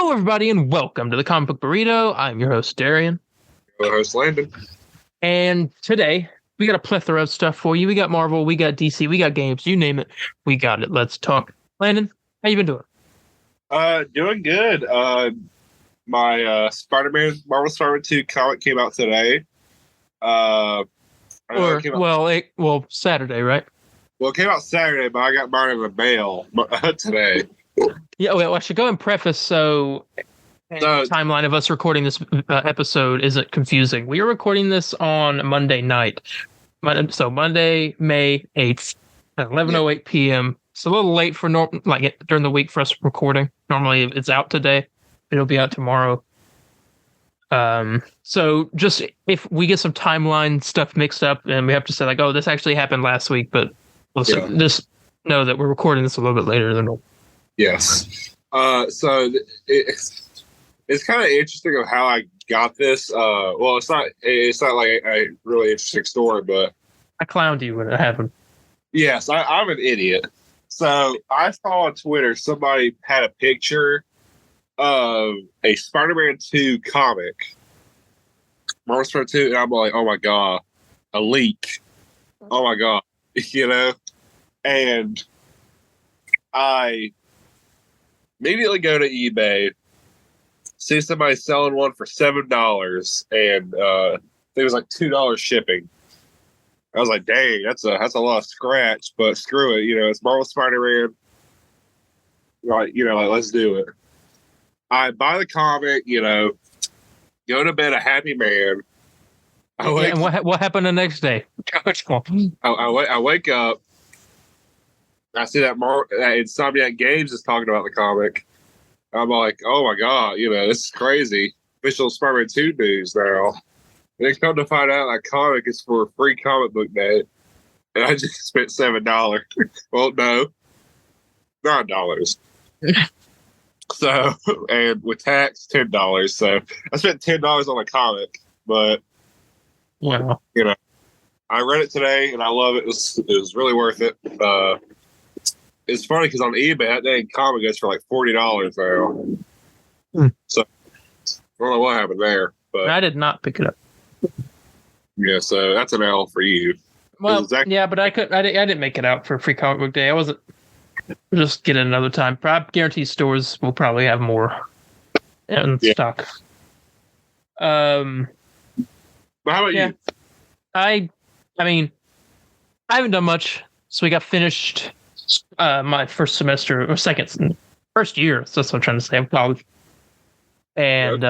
Hello, everybody, and welcome to the Comic Book Burrito. I'm your host, Darien. Your host, Landon. And today, we got a plethora of stuff for you. We got Marvel, we got DC, we got games, you name it. We got it. Let's talk. Landon, how you been doing? Doing good. My Spider-Man Marvel Spider-Man 2 comic came out today. Saturday, right? Well, it came out Saturday, but I got mine in the mail today. Yeah, well, I should go and preface the timeline of us recording this episode isn't confusing. We are recording this on Monday night. So Monday, May 8th at 11:08 p.m. It's a little late for during the week for us recording. Normally it's out today. It'll be out tomorrow. So just if we get some timeline stuff mixed up and we have to say like, oh, this actually happened last week, but just know that we're recording this a little bit later than normal. Yes. So it's kind of interesting of how I got this. Well, it's not like a really interesting story, but I clowned you when it happened. Yes, I'm an idiot. So I saw on Twitter somebody had a picture of a Spider-Man 2 comic, Marvel Spider-Man 2, and I'm like, oh my god, a leak. Oh my god, and I immediately go to eBay, see somebody selling one for $7, and it was like $2 shipping. I was like, dang, that's a lot of scratch, but screw it, it's Marvel Spider-Man. Like, let's do it. I buy the comic, go to bed a happy man. And what happened the next day? I wake up. I see that Insomniac Games is talking about the comic. I'm like, oh my god, this is crazy. Official Spider-Man 2 news now. And they come to find out that comic is for free comic book day. And I just spent $7. Well, no. $9. So, and with tax, $10. So I spent $10 on a comic, but wow. I read it today and I love it. It was really worth it. It's funny because on eBay that dang comic goes for like $40 now. So I don't know what happened there, but I did not pick it up. Yeah, so that's an L for you. Well, yeah, but I didn't make it out for free comic book day. I wasn't. We'll just get it another time. I guarantee stores will probably have more in stock. But how about you? I mean, I haven't done much. So we got finished my first semester or first year. So that's what I'm trying to say. I'm college. And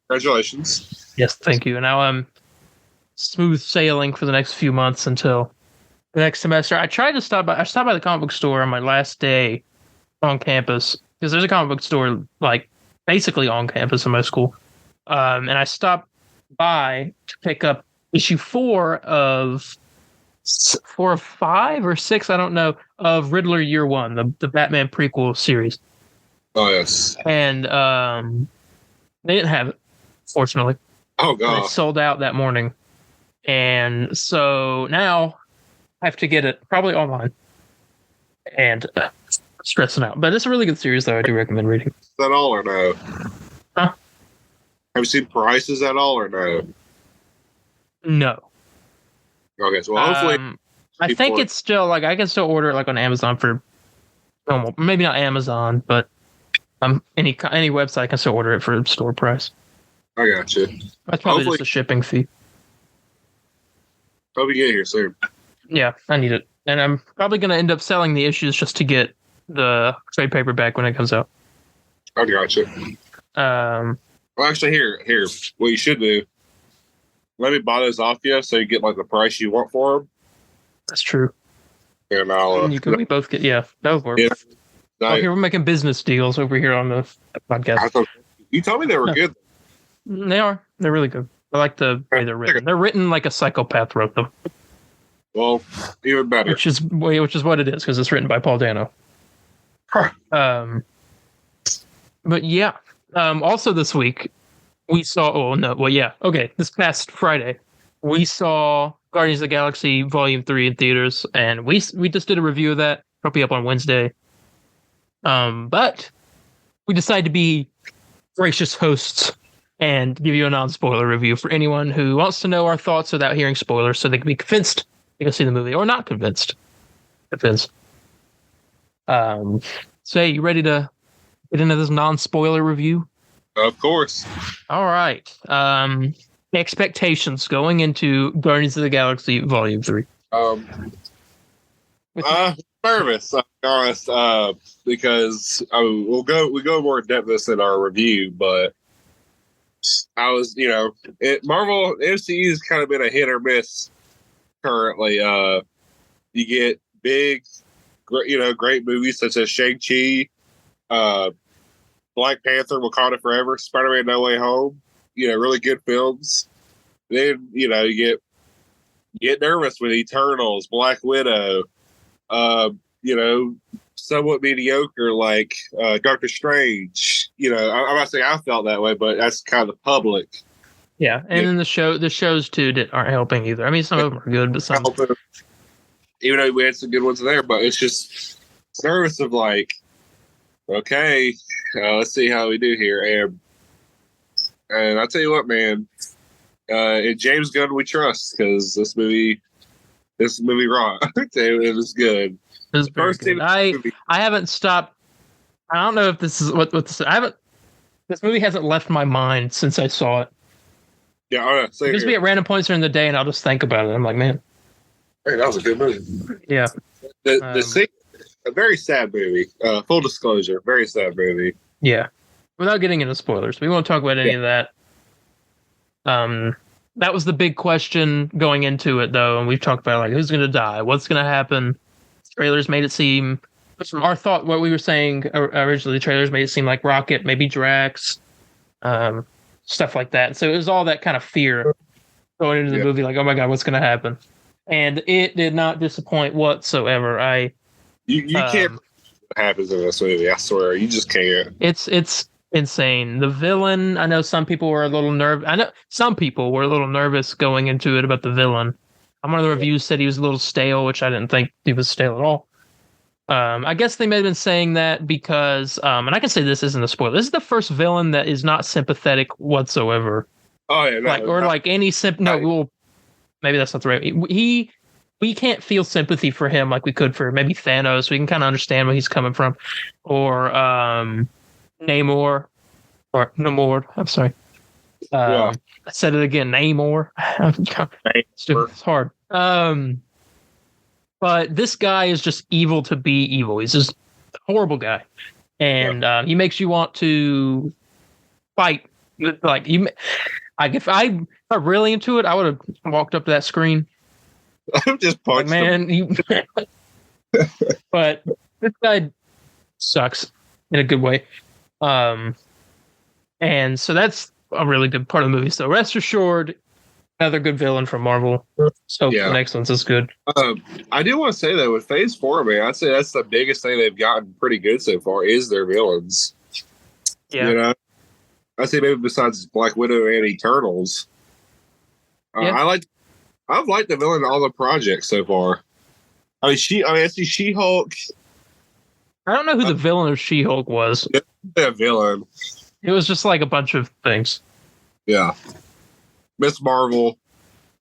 congratulations. Yes, thank you. And now I'm smooth sailing for the next few months until the next semester. I stopped by the comic book store on my last day on campus because there's a comic book store like basically on campus in my school. And I stopped by to pick up issue 4 of 5 or 6, I don't know, of Riddler Year 1, the Batman prequel series. Oh yes. And they didn't have it, fortunately. Oh god. It sold out that morning. And so now I have to get it probably online. And stressing out. But it's a really good series, though. I do recommend reading. Is that all or no? Huh? Have you seen prices at all or no? No. Okay, so hopefully I think it's still like I can still order it like on Amazon for normal. Maybe not Amazon, but any website I can still order it for store price. I got you. That's probably just a shipping fee. Hope you get here soon. Yeah, I need it. And I'm probably going to end up selling the issues just to get the trade paperback when it comes out. I got you. Well, actually, here. What you should do, let me buy those off you so you get like the price you want for them. That's true. And I'll... we both get... Yeah, that would work. Yeah. Here we're making business deals over here on the podcast. You told me they were good. They are. They're really good. I like the way they're written. They're written like a psychopath wrote them. Well, even better. Which is what it is, because it's written by Paul Dano. But yeah. Also this week, we saw... this past Friday, we saw Guardians of the Galaxy Volume 3 in theaters, and we just did a review of that. Probably up on Wednesday. But we decided to be gracious hosts and give you a non-spoiler review for anyone who wants to know our thoughts without hearing spoilers, so they can be convinced to go see the movie, or not convinced. Depends. So, hey, you ready to get into this non-spoiler review? Of course. All right. Expectations going into Guardians of the Galaxy Volume 3. Nervous, I'll be honest, because we go more in depth this in our review, but I was, Marvel MCU has kind of been a hit or miss currently. You get big, great movies such as Shang-Chi, Black Panther, Wakanda Forever, Spider-Man No Way Home, really good films. Then, you get nervous with Eternals, Black Widow, somewhat mediocre like Doctor Strange. I'm not saying I felt that way, but that's kind of the public. Yeah, and then the shows too aren't helping either. I mean, some of them are good, but some, even though we had some good ones there, but it's just nervous of like, okay, let's see how we do here, and I'll tell you what, man, in James Gunn we trust, because this movie rocked. It was good. It was very good. I haven't stopped. I don't know if this is what this. I haven't. This movie hasn't left my mind since I saw it. Yeah, all right. It gives me at random points during the day, and I'll just think about it. I'm like, man, hey, that was a good movie. Yeah. The scene, a very sad movie. Full disclosure, very sad movie. Yeah. Without getting into spoilers, we won't talk about any of that. That was the big question going into it, though, and we've talked about like who's going to die, what's going to happen. Trailers made it seem, from our thought, what we were saying originally, the trailers made it seem like Rocket, maybe Drax, stuff like that. So it was all that kind of fear going into the movie, like, oh my god, what's going to happen? And it did not disappoint whatsoever. You can't what happens in this movie, I swear. You just can't. It's insane. The villain, I know some people were a little nervous going into it about the villain. One of the reviews said he was a little stale, which I didn't think he was stale at all. I guess they may have been saying that because, and I can say this isn't a spoiler, this is the first villain that is not sympathetic whatsoever. Oh yeah, maybe that's not the right. We can't feel sympathy for him like we could for maybe Thanos. We can kind of understand where he's coming from, or Namor, or Namor. I'm sorry. I said it again, Namor. It's hard. But this guy is just evil to be evil. He's just a horrible guy, and he makes you want to fight. Like if I'm really into it, I would have walked up to that screen. I'm just punched him. But this guy sucks in a good way. And so that's a really good part of the movie. So rest assured, another good villain from Marvel. So the next one's is good. I do want to say though, with Phase 4, man, I'd say that's the biggest thing they've gotten pretty good so far is their villains. Yeah. I'd say maybe besides Black Widow and Eternals. I've liked the villain in all the projects so far. I see She-Hulk. I don't know who the villain of She-Hulk was. A villain. It was just like a bunch of things. Yeah. Miss Marvel.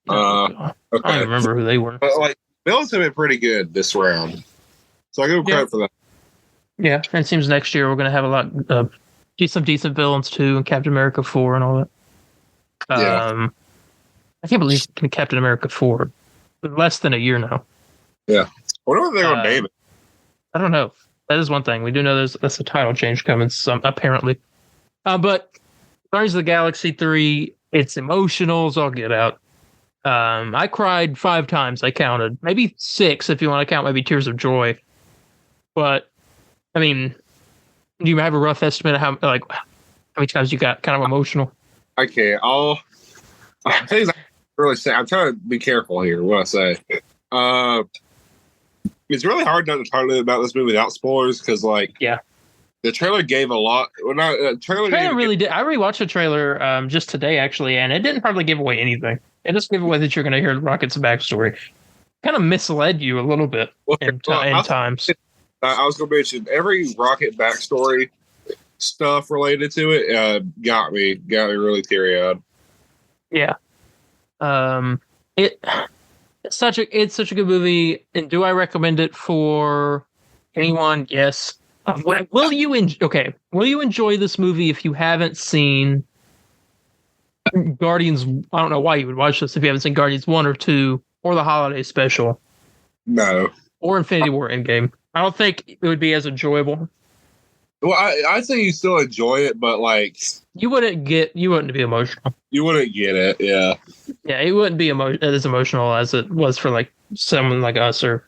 I don't remember who they were. But villains have been pretty good this round. So I give them credit for that. Yeah, and it seems next year we're going to have a lot some decent villains too, and Captain America 4 and all that. I can't believe Captain America 4. Less than a year now. Yeah. I wonder what they're going to name it. I don't know. That is one thing. We do know that's a title change coming, apparently. But Guardians of the Galaxy 3, it's emotional as all get out. I cried 5 times, I counted. Maybe 6 if you want to count maybe tears of joy. But, I mean, do you have a rough estimate of how many times you got kind of emotional? I can't. Things I really say. I'm trying to be careful here what I say. It's really hard not to talk about this movie without spoilers because, the trailer gave a lot. Well, not the trailer really did. I rewatched the trailer just today, actually, and it didn't hardly give away anything. It just gave away that you're going to hear Rocket's backstory. Kind of misled you a little bit in times. I was going to mention every Rocket backstory stuff related to it got me really teary eyed. Yeah. It's such a good movie. And do I recommend it for anyone? Yes. Will you enjoy this movie if you haven't seen Guardians? I don't know why you would watch this if you haven't seen Guardians 1 or 2 or the holiday special. No. Or Infinity War Endgame. I don't think it would be as enjoyable. Well, I say you still enjoy it, but like you wouldn't be emotional. You wouldn't get it, yeah. Yeah, it wouldn't be as emotional as it was for like someone like us or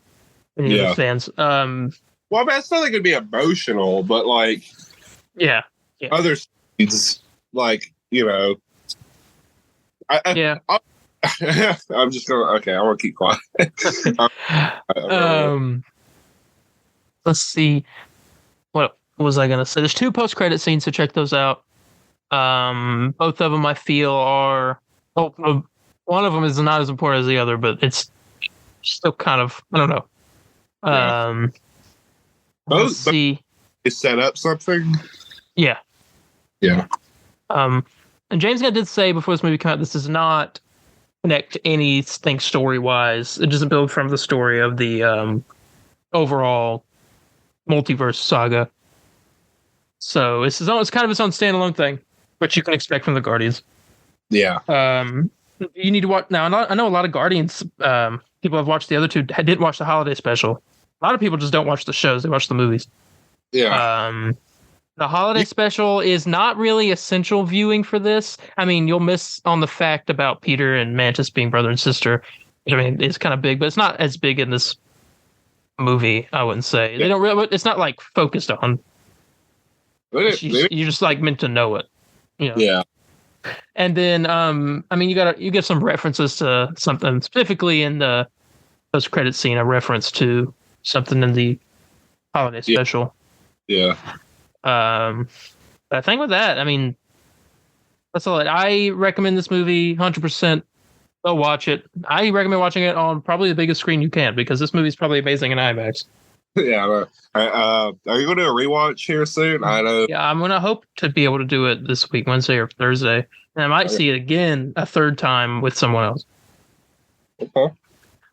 any of the fans. Well, I mean, I still think it'd be emotional, but like, yeah. Other scenes, like, you know, I'm just gonna. Okay, I want to keep quiet. Let's see. What was I gonna say? There's 2 post-credit scenes, so check those out. Both of them I feel are. One of them is not as important as the other, but it's still kind of. I don't know. Let's see. It set up something. Yeah. Yeah. And James Gunn did say before this movie came out, this does not connect to anything story-wise. It doesn't build from the story of the overall multiverse saga. So it's kind of its own standalone thing, which you can expect from the Guardians. Yeah. You need to watch now. I know a lot of Guardians people have watched the other 2. Didn't watch the holiday special. A lot of people just don't watch the shows; they watch the movies. Yeah. The holiday special is not really essential viewing for this. I mean, you'll miss on the fact about Peter and Mantis being brother and sister. I mean, it's kind of big, but it's not as big in this movie. I wouldn't say they don't really. It's not like focused on. You just like meant to know it. You know? Yeah. And then, I mean, you get some references to something specifically in the post credit scene. A reference to something in the holiday special. Yeah. But I think with that, I mean, that's all. I recommend this movie 100%. Go watch it. I recommend watching it on probably the biggest screen you can because this movie is probably amazing in IMAX. Yeah. Are you going to do a rewatch here soon? I know. Yeah, I'm going to hope to be able to do it this week, Wednesday or Thursday. And I might see it again a third time with someone else. Okay.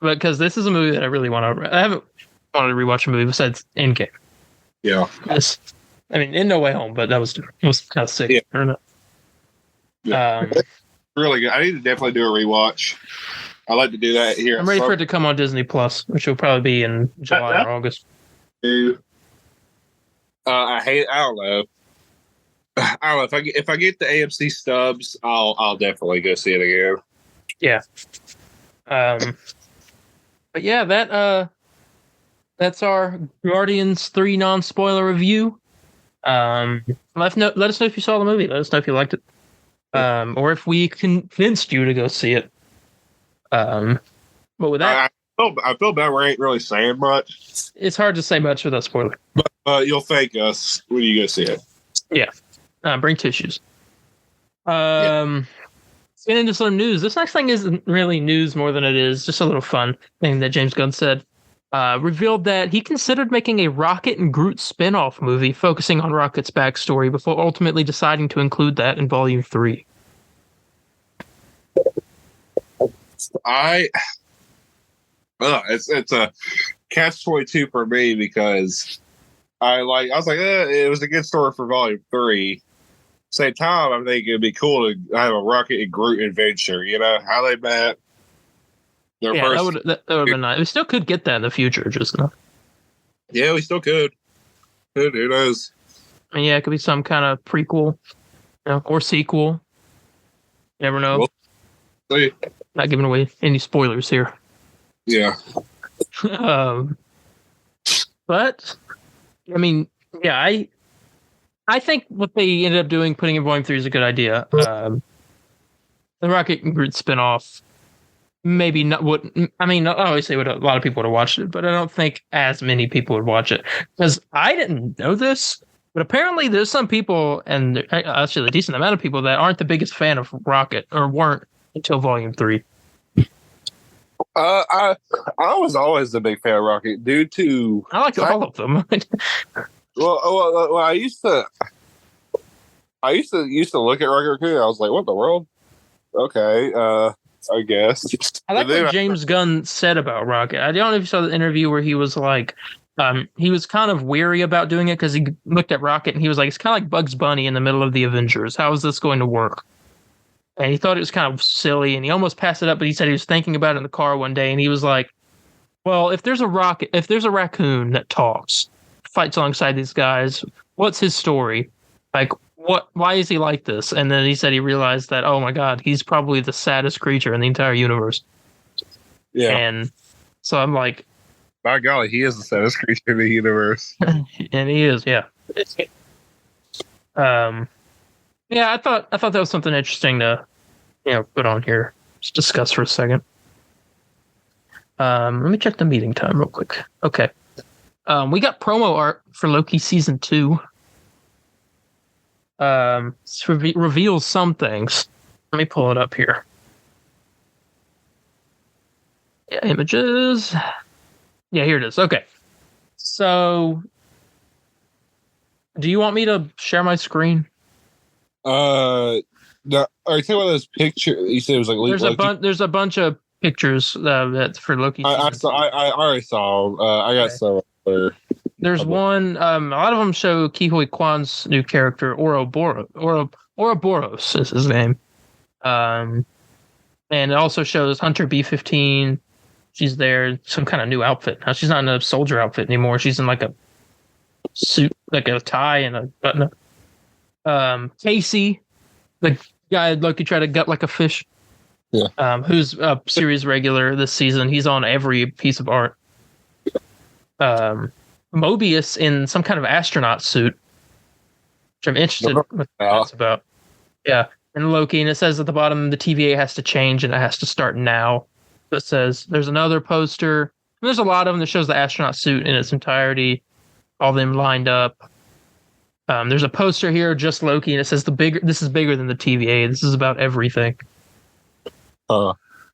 Because this is a movie that I really want to. I haven't wanted to rewatch a movie besides Endgame. Yeah. I mean, in No Way Home, but it was kind of sick. Yeah. I don't know. Really good. I need to definitely do a rewatch. I like to do that here. I'm ready for it to come on Disney Plus, which will probably be in July or August. I don't know. If I get the AMC stubs, I'll definitely go see it again. Yeah. But yeah, that's our Guardians 3 non-spoiler review. Let us know if you saw the movie. Let us know if you liked it. Or if we convinced you to go see it. But with that, I feel bad we ain't really saying much. It's hard to say much without spoiler. But you'll thank us when you go see it. Yeah. Bring tissues. Let's get into some news. This next thing isn't really news more than it is just a little fun thing that James Gunn said. Revealed that he considered making a Rocket and Groot spin-off movie focusing on Rocket's backstory before ultimately deciding to include that in Volume 3. It's a catch-22 for me because I was like, it was a good story for Volume 3. Same time, I think it'd be cool to have a Rocket and Groot adventure. You know how they met. That would have been nice. We still could get that in the future, just not. Yeah, we still could. Who knows? I mean, yeah, it could be some kind of prequel, or sequel. You never know. We'll see. Not giving away any spoilers here. Yeah. But I mean, yeah, I think what they ended up doing, putting in Volume 3, is a good idea. The Rocket and Groot spinoff. Maybe not what I mean. Obviously, a lot of people would have watched it, but I don't think as many people would watch it because I didn't know this. But apparently, there's some people, and actually a decent amount of people that aren't the biggest fan of Rocket or weren't until Volume 3. I was always a big fan of Rocket due to I like all of them. well, I used to. I used to look at Rocket Raccoon. I was like, what in the world? Okay, I guess. I like what James Gunn said about Rocket. I don't know if you saw the interview where he was like, he was kind of weary about doing it because he looked at Rocket and he was like, it's kind of like Bugs Bunny in the middle of the Avengers. How is this going to work? And he thought it was kind of silly and he almost passed it up, but he said he was thinking about it in the car one day and he was like, well, if there's a raccoon that talks, fights alongside these guys, what's his story? Like, why is he like this? And then he said he realized that, oh my God, he's probably the saddest creature in the entire universe. Yeah. And so I'm like, by golly, he is the saddest creature in the universe. And he is, yeah. Yeah, I thought that was something interesting to, put on here. Just discuss for a second. Let me check the meeting time real quick. Okay. We got promo art for Loki season 2. Reveals some things. Let me pull it up here. Yeah, images. Yeah, here it is. Okay. So, do you want me to share my screen? No, are you talking about those pictures? You said it was like there's a bunch of pictures that's for Loki. I already saw. I got some. There's one. A lot of them show Ke Kwan's new character, Ouroboros is his name. And it also shows Hunter B-15. She's there, some kind of new outfit. Now she's not in a soldier outfit anymore. She's in like a suit, like a tie and a button. Casey, the guy Loki tried to gut like a fish. Yeah. Who's a series regular this season. He's on every piece of art. Mobius in some kind of astronaut suit, which I'm interested in what that's about. Yeah. And Loki, and it says at the bottom the TVA has to change and it has to start now. So it says there's another poster. And there's a lot of them that shows the astronaut suit in its entirety, all of them lined up. There's a poster here, just Loki, and it says this is bigger than the TVA. This is about everything.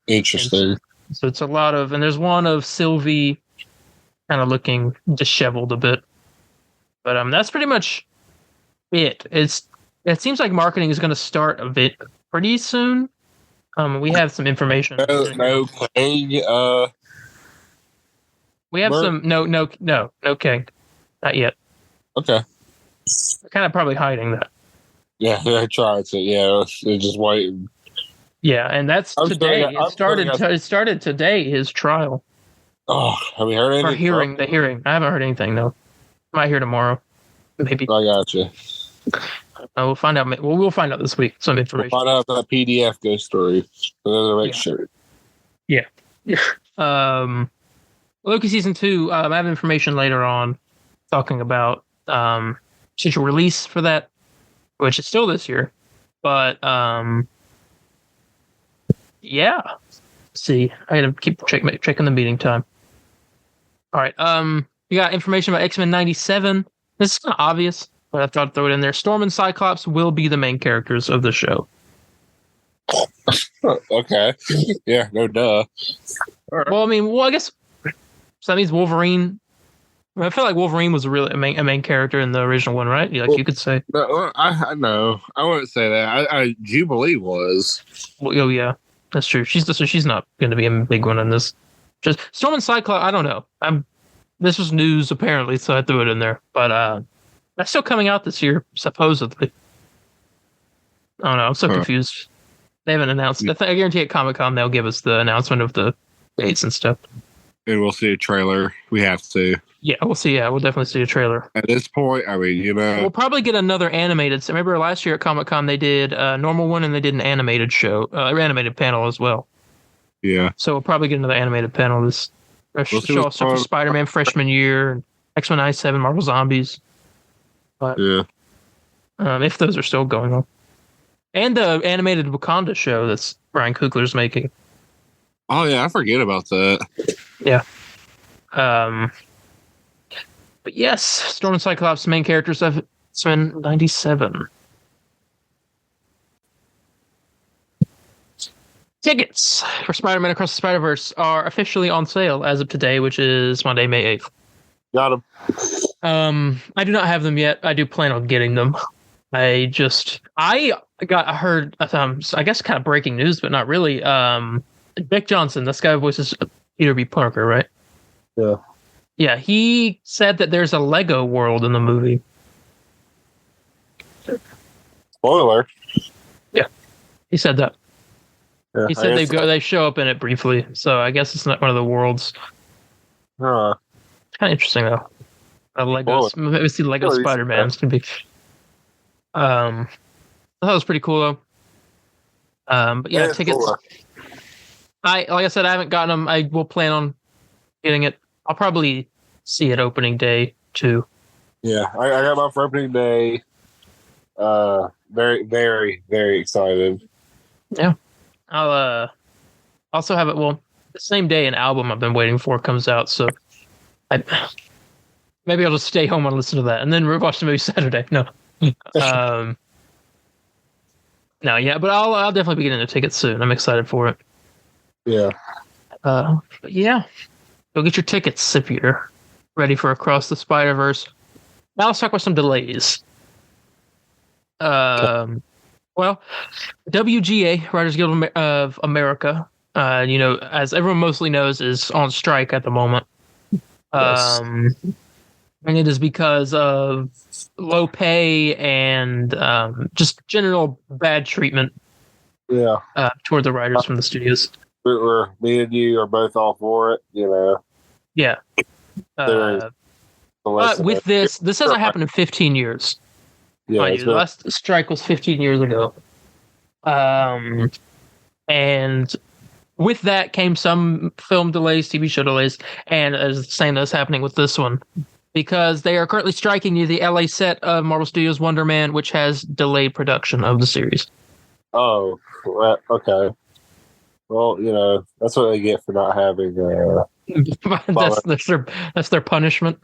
Interesting. So it's a lot of, and there's one of Sylvie kind of looking disheveled a bit. But that's pretty much it. It seems like marketing is going to start a bit pretty soon. We have some information. We have some no King. Not yet. Okay. They're kind of probably hiding that. Yeah, I tried to. Yeah, they're just waiting. Yeah, and that's today. It started today, his trial. Oh, have you heard anything? The hearing. I haven't heard anything, no. Might hear tomorrow. Maybe. I got you. We'll find out. We'll find out this week some information. We'll find out that PDF ghost story. Make sure. Yeah. Loki season 2. I have information later on talking about scheduled release for that, which is still this year. But yeah. Let's see, I gotta keep checking the meeting time. All right. We got information about X-Men 97. This is kind of obvious, but I thought I'd throw it in there. Storm and Cyclops will be the main characters of the show. Okay. Yeah, no duh. Right. Well, I guess so that means Wolverine. I feel like Wolverine was a main character in the original one, right? You could say. No, I know. I wouldn't say that. Jubilee was. Well, oh yeah, that's true. She's not going to be a big one in this. Just Storm and Cyclops. I don't know. This was news apparently, so I threw it in there. But that's still coming out this year, supposedly. I don't know. I'm so confused. They haven't announced. I guarantee at Comic-Con they'll give us the announcement of the dates and stuff. And we'll see a trailer. We have to. Yeah, we'll see. Yeah, we'll definitely see a trailer. At this point, we'll probably get another animated. So remember last year at Comic-Con they did a normal one and they did an animated show, animated panel as well. Yeah. So we'll probably get another animated panel this show off for Spider-Man freshman year, and X-Men 97, Marvel Zombies. But, yeah. If those are still going on. And the animated Wakanda show that's Ryan Coogler's making. Oh yeah, I forget about that. Yeah. But yes, Storm and Cyclops, main characters of X-Men 97. Tickets for Spider-Man Across the Spider-Verse are officially on sale as of today, which is Monday, May 8th. Got them. I do not have them yet. I do plan on getting them. I heard I guess kind of breaking news, but not really. Dick Johnson, this guy voices Peter B. Parker, right? Yeah. Yeah, he said that there's a Lego world in the movie. Spoiler. Yeah, he said that. Yeah, He said they show up in it briefly, so I guess it's not one of the worlds. Huh. Kind of interesting though. Legos, maybe see Lego Spider-Man's can be. I thought it was pretty cool though. But yeah, tickets. Cool. Like I said, I haven't gotten them. I will plan on getting it. I'll probably see it opening day too. Yeah, I got mine for opening day. Very, very, very excited. Yeah, I'll also have it. Well, the same day an album I've been waiting for comes out, so maybe I'll just stay home and listen to that, and then watch the movie Saturday. No, no, yeah, but I'll definitely be getting the tickets soon. I'm excited for it. Yeah. But yeah, go get your tickets if you're ready for Across the Spider-Verse. Now let's talk about some delays. Well, WGA, Writers Guild of America, as everyone mostly knows, is on strike at the moment. Yes. And it is because of low pay and just general bad treatment. Yeah. Toward the writers from the studios. Me and you are both all for it, Yeah. But with this hasn't happened in 15 years. Yeah, the last strike was 15 years ago. And with that came some film delays, TV show delays, and as the same that's happening with this one. Because they are currently striking near the LA set of Marvel Studios' Wonder Man, which has delayed production of the series. Oh, okay. Well, that's what they get for not having. That's their punishment.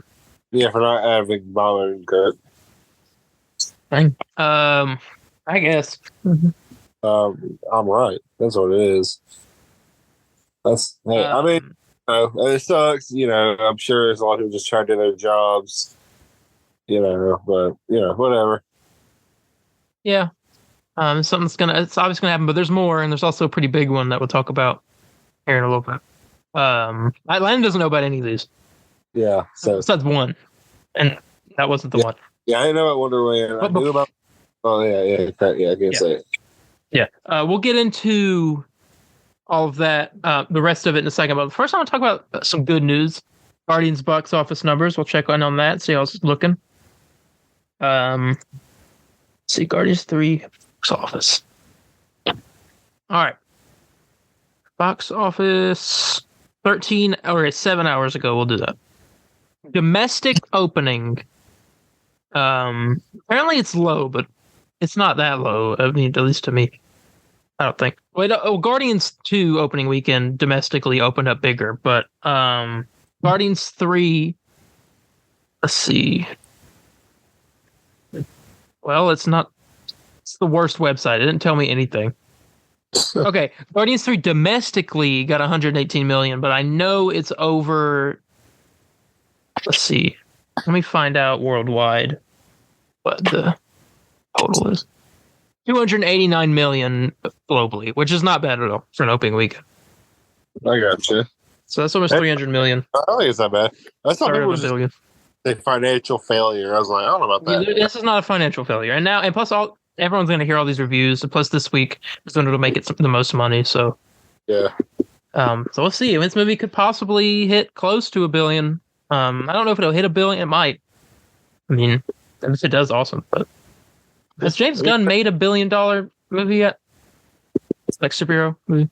Yeah, for not having Bob and Kurt. I guess. I'm right. That's what it is. I mean, it sucks. I'm sure there's a lot of people just trying to do their jobs. But whatever. Yeah. It's obviously gonna happen, but there's more, and there's also a pretty big one that we'll talk about here in a little bit. Landon doesn't know about any of these. Yeah. So that's one, and that wasn't the one. Yeah, I didn't know about Wonderland. I knew about. Oh yeah. I can't say it. Yeah. We'll get into all of that, the rest of it in a second. But first, I want to talk about some good news. Guardians box office numbers. We'll check on that. See how it's looking. Let's see, Guardians 3 box office. All right. Box office 7 hours ago. We'll do that. Domestic opening. Apparently it's low, but it's not that low. I mean, at least to me. I don't think. Wait, Guardians 2 opening weekend domestically opened up bigger, but Guardians 3. Let's see. Well, it's not. It's the worst website. It didn't tell me anything. Okay, Guardians 3 domestically got 118 million, but I know it's over. Let's see. Let me find out worldwide what the total is. 289 million globally, which is not bad at all for an opening weekend. I gotcha. So that's almost 300 million. I don't think it's that bad. I thought it was a financial failure. I was like, I don't know about that. This is not a financial failure. And plus everyone's going to hear all these reviews. And plus this week is when it'll make it the most money. So yeah. So we'll see. This movie could possibly hit close to $1 billion. I don't know if it'll hit $1 billion. It might. I mean, if it does, awesome. But has James Gunn made $1 billion movie yet? It's like superhero movie.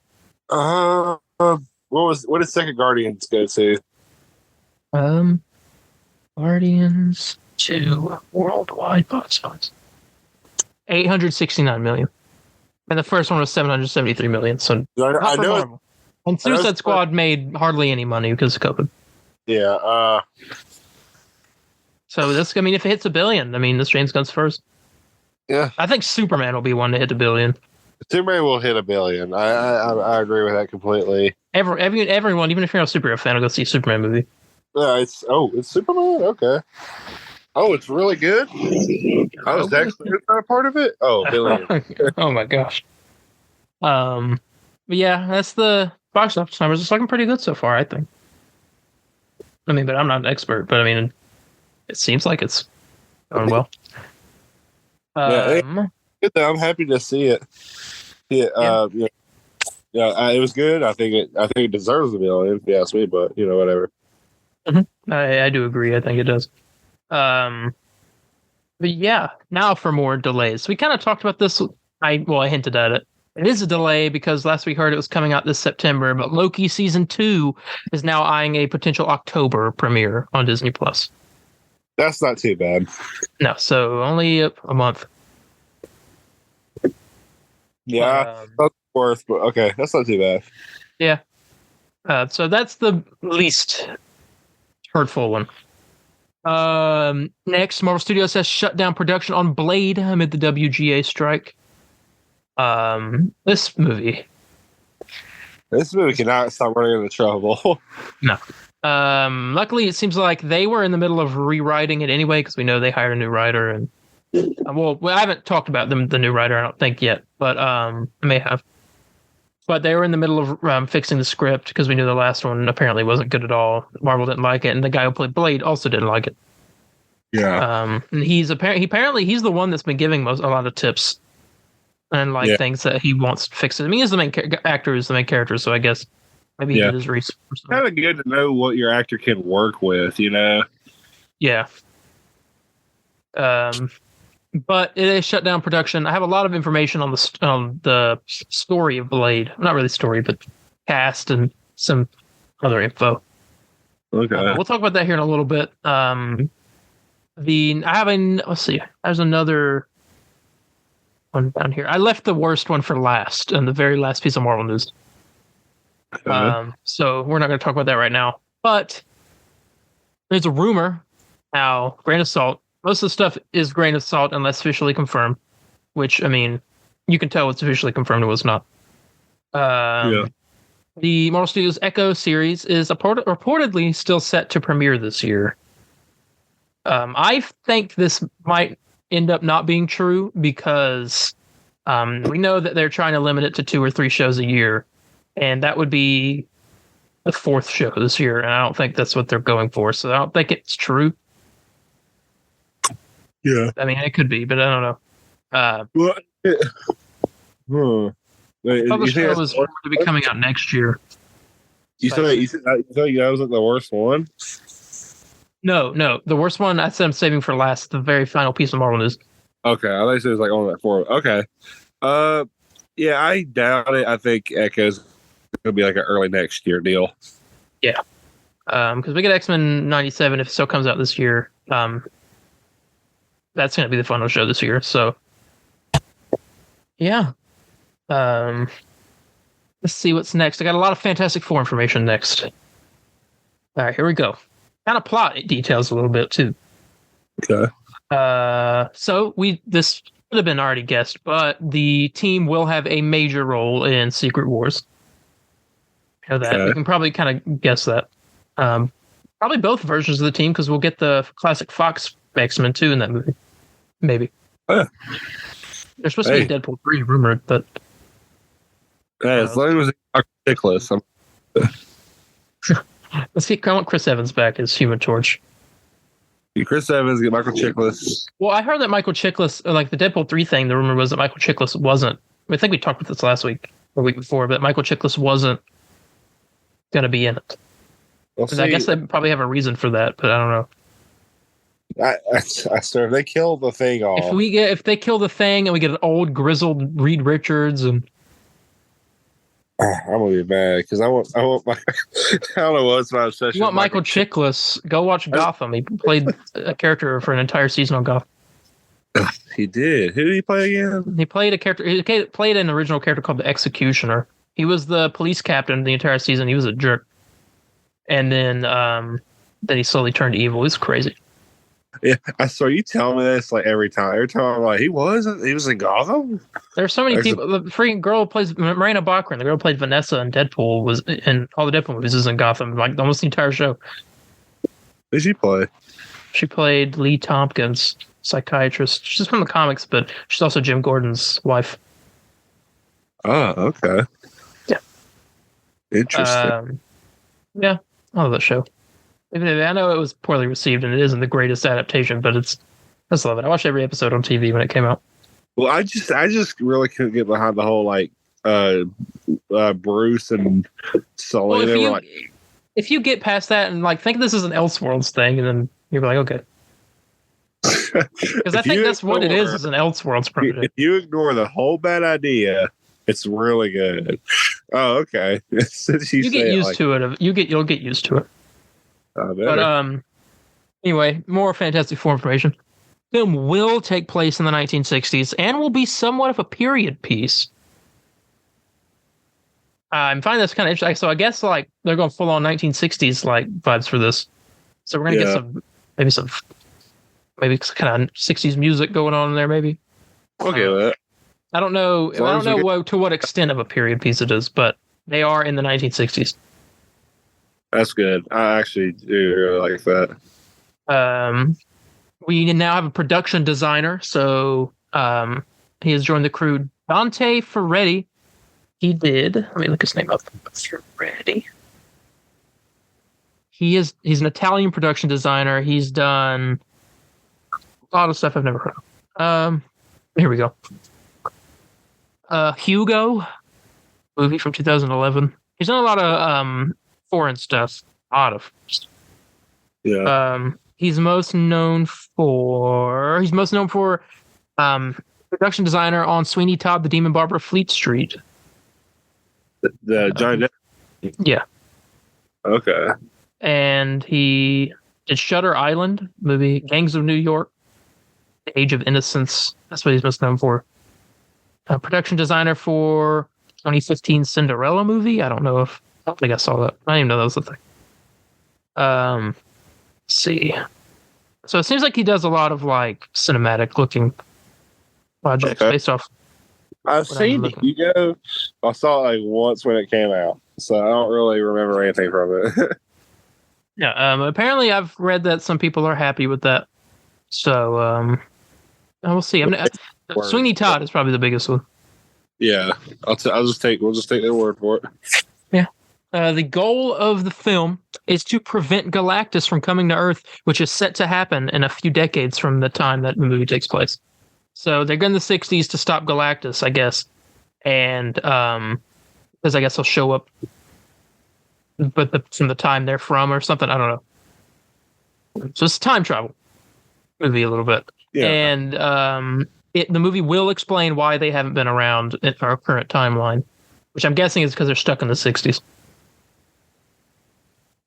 What did second Guardians go to? Guardians 2 worldwide box office 869 million, and the first one was 773 million. So I know. And Suicide Squad made hardly any money because of COVID. Yeah. So this, I mean, if it hits $1 billion, I mean, this James Gunn's first. Yeah. I think Superman will be one to hit $1 billion. Superman will hit $1 billion. I agree with that completely. Everyone, even if you're not a superhero fan, will go see a Superman movie. It's Superman? Okay. Oh, it's really good. I was actually a part of it. Oh, Billy. Oh my gosh. But yeah, that's the box office numbers. It's looking pretty good so far, I think. I mean, but I'm not an expert, but I mean, it seems like it's going well. Good though. I'm happy to see it. Yeah. It was good. I think it deserves $1 million, if you ask me. But whatever. Mm-hmm. I do agree. I think it does. But yeah, now for more delays. We kind of talked about this. I hinted at it. It is a delay because last we heard it was coming out this September, but Loki season 2 is now eyeing a potential October premiere on Disney Plus. That's not too bad. No, so only a month. Yeah, that's worth, but okay, that's not too bad. Yeah. So that's the least hurtful one. Next, Marvel Studios has shut down production on Blade amid the WGA strike. This movie cannot stop running into trouble. No. Luckily, it seems like they were in the middle of rewriting it anyway, because we know they hired a new writer, and I haven't talked about the new writer, I don't think yet, but I may have. But they were in the middle of fixing the script because we knew the last one apparently wasn't good at all. Marvel didn't like it, and the guy who played Blade also didn't like it. Yeah. And he's apparently he's the one that's been giving a lot of tips and things that he wants to fix it. I mean, he's the main actor, who's the main character, so I guess maybe he did his research. Kind of good to know what your actor can work with, Yeah. But it is shut down production. I have a lot of information on the story of Blade. Not really story, but cast and some other info. Okay. We'll talk about that here in a little bit. Let's see. There's another one down here. I left the worst one for last, and the very last piece of Marvel news. So we're not going to talk about that right now. But there's a rumor. Now, grain of salt. Most of the stuff is grain of salt unless officially confirmed, which, I mean, you can tell what's officially confirmed and what's not. The Marvel Studios Echo series is reportedly still set to premiere this year. I think this might end up not being true because we know that they're trying to limit it to 2 or 3 shows a year, and that would be the 4th show this year, and I don't think that's what they're going for, so I don't think it's true. Yeah. I mean, it could be, but I don't know. The show was to be coming out next year. You said that was the worst one? No. The worst one I said I'm saving for last, the very final piece of Marvel news. Okay. I thought you said it was on that 4. Okay. Yeah, I doubt it. I think Echo's going to be like an early next year deal. Yeah. Because we get X-Men 97 if it still comes out this year. That's going to be the final show this year. So, yeah. Let's see what's next. I got a lot of Fantastic Four information next. All right, here we go. Kind of plot details a little bit too. Okay. So this would have been already guessed, but the team will have a major role in Secret Wars. You know that. Okay. We can probably kind of guess that. Probably both versions of the team because we'll get the classic Fox X-Men too in that movie. Maybe. Oh, yeah. There's supposed to be a Deadpool 3 rumored, but as long as it's ridiculous. Let's see. I want Chris Evans back as Human Torch. Chris Evans, get Michael Chiklis. Well, I heard that Michael Chiklis, like the Deadpool 3 thing, the rumor was that Michael Chiklis wasn't. I think we talked about this last week or week before, but Michael Chiklis wasn't going to be in it. Well, I guess they probably have a reason for that, but I don't know. I swear, if they kill the Thing off, if they kill the Thing and we get an old grizzled Reed Richards, and I'm gonna be mad because I want my I don't know what's my obsession. You want Michael Chiklis? Go watch Gotham. He played a character for an entire season on Gotham. He did. Who did he play again? He played a character. He played an original character called the Executioner. He was the police captain the entire season. He was a jerk, and then he slowly turned evil. It was crazy. Yeah, I saw you tell me this like every time. Every time I'm like, he was in Gotham. There's so many people. The freaking girl who plays Marina Baccarin, the girl who played Vanessa in Deadpool, was in all the Deadpool movies. Is in Gotham, like almost the entire show. Who did she play? She played Lee Tompkins, psychiatrist. She's from the comics, but she's also Jim Gordon's wife. Oh, okay. Yeah. Interesting. Yeah, I love that show. I know it was poorly received and it isn't the greatest adaptation, but I just love it. I watched every episode on TV when it came out. Well, I just really couldn't get behind the whole like Bruce and Sully. Well, if you get past that and like think this is an Elseworlds thing, and then you're like, okay, because I think that's what it is an Elseworlds project. If you ignore the whole bad idea, it's really good. Oh, okay. You get used to it. You'll get used to it. But anyway, more Fantastic Four information. Film will take place in the 1960s and will be somewhat of a period piece. I'm finding this kind of interesting. So I guess like they're going full on 1960s like vibes for this. So we're gonna get some kind of 60s music going on in there. Maybe. Okay, that. I don't know. To what extent of a period piece it is, but they are in the 1960s. That's good. I actually do really like that. We now have a production designer, so he has joined the crew. Dante Ferretti. Let me look his name up. Ferretti. He's an Italian production designer. He's done a lot of stuff I've never heard of. Here we go. Hugo, movie from 2011. He's done a lot of foreign stuff. A lot of. Yeah. He's most known for production designer on Sweeney Todd, The Demon Barber, Fleet Street. The Johnny Depp. Yeah. Okay. And he did Shutter Island movie, Gangs of New York, The Age of Innocence. That's what he's most known for. Production designer for 2015 Cinderella movie. I don't think I saw that. I didn't even know that was a thing. Let's see. So it seems like he does a lot of like cinematic looking projects based off. I've seen Hugo. I saw it like once when it came out, so I don't really remember anything from it. Yeah. Apparently, I've read that some people are happy with that. So we'll see. Sweeney Todd is probably the biggest one. Yeah, we'll just take their word for it. Yeah. The goal of the film is to prevent Galactus from coming to Earth, which is set to happen in a few decades from the time that the movie takes place. So they're going to the 60s to stop Galactus, I guess. And because I guess he'll show up from the time they're from or something. I don't know. So it's a time travel movie a little bit. Yeah. And the movie will explain why they haven't been around in our current timeline, which I'm guessing is because they're stuck in the 60s.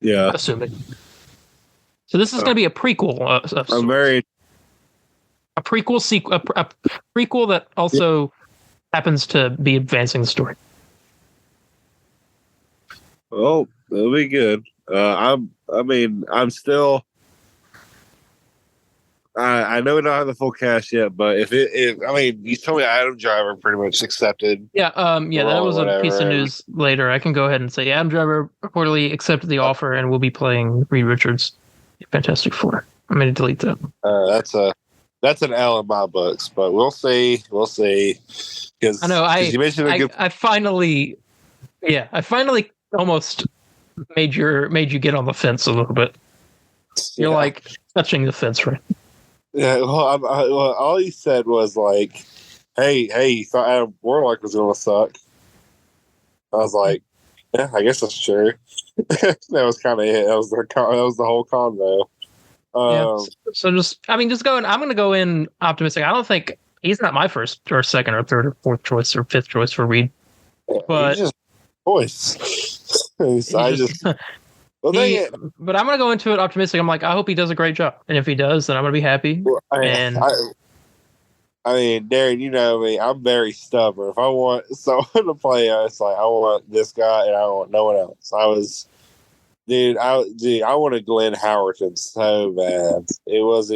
Yeah. Assuming. So this is going to be a prequel. A prequel sequel, a prequel that also happens to be advancing the story. Well, it'll be good. I'm still. I know we don't have the full cast yet, but if you told me Adam Driver pretty much accepted. Yeah, that was a piece of news later. I can go ahead and say Adam Driver reportedly accepted the offer and will be playing Reed Richards in Fantastic Four. I'm going to delete that. That's an L in my books, but we'll see. We'll see. Because I know I finally almost made you get on the fence a little bit. You're like touching the fence, right? Yeah. Well, all he said was like, "Hey, you thought Adam Warlock was going to suck?" I was like, "Yeah, I guess that's true." That was kind of it. That was the whole convo. So I'm going to go in optimistic. I don't think he's not my first or second or third or fourth choice or fifth choice for Reed, but he's just voice. But I'm going to go into it optimistic. I'm like, I hope he does a great job, and if he does, then I'm going to be happy. Well, Darren, you know me. I'm very stubborn. If I want someone to play us, like I want this guy, and I don't want no one else. I wanted Glenn Howerton so bad. It was.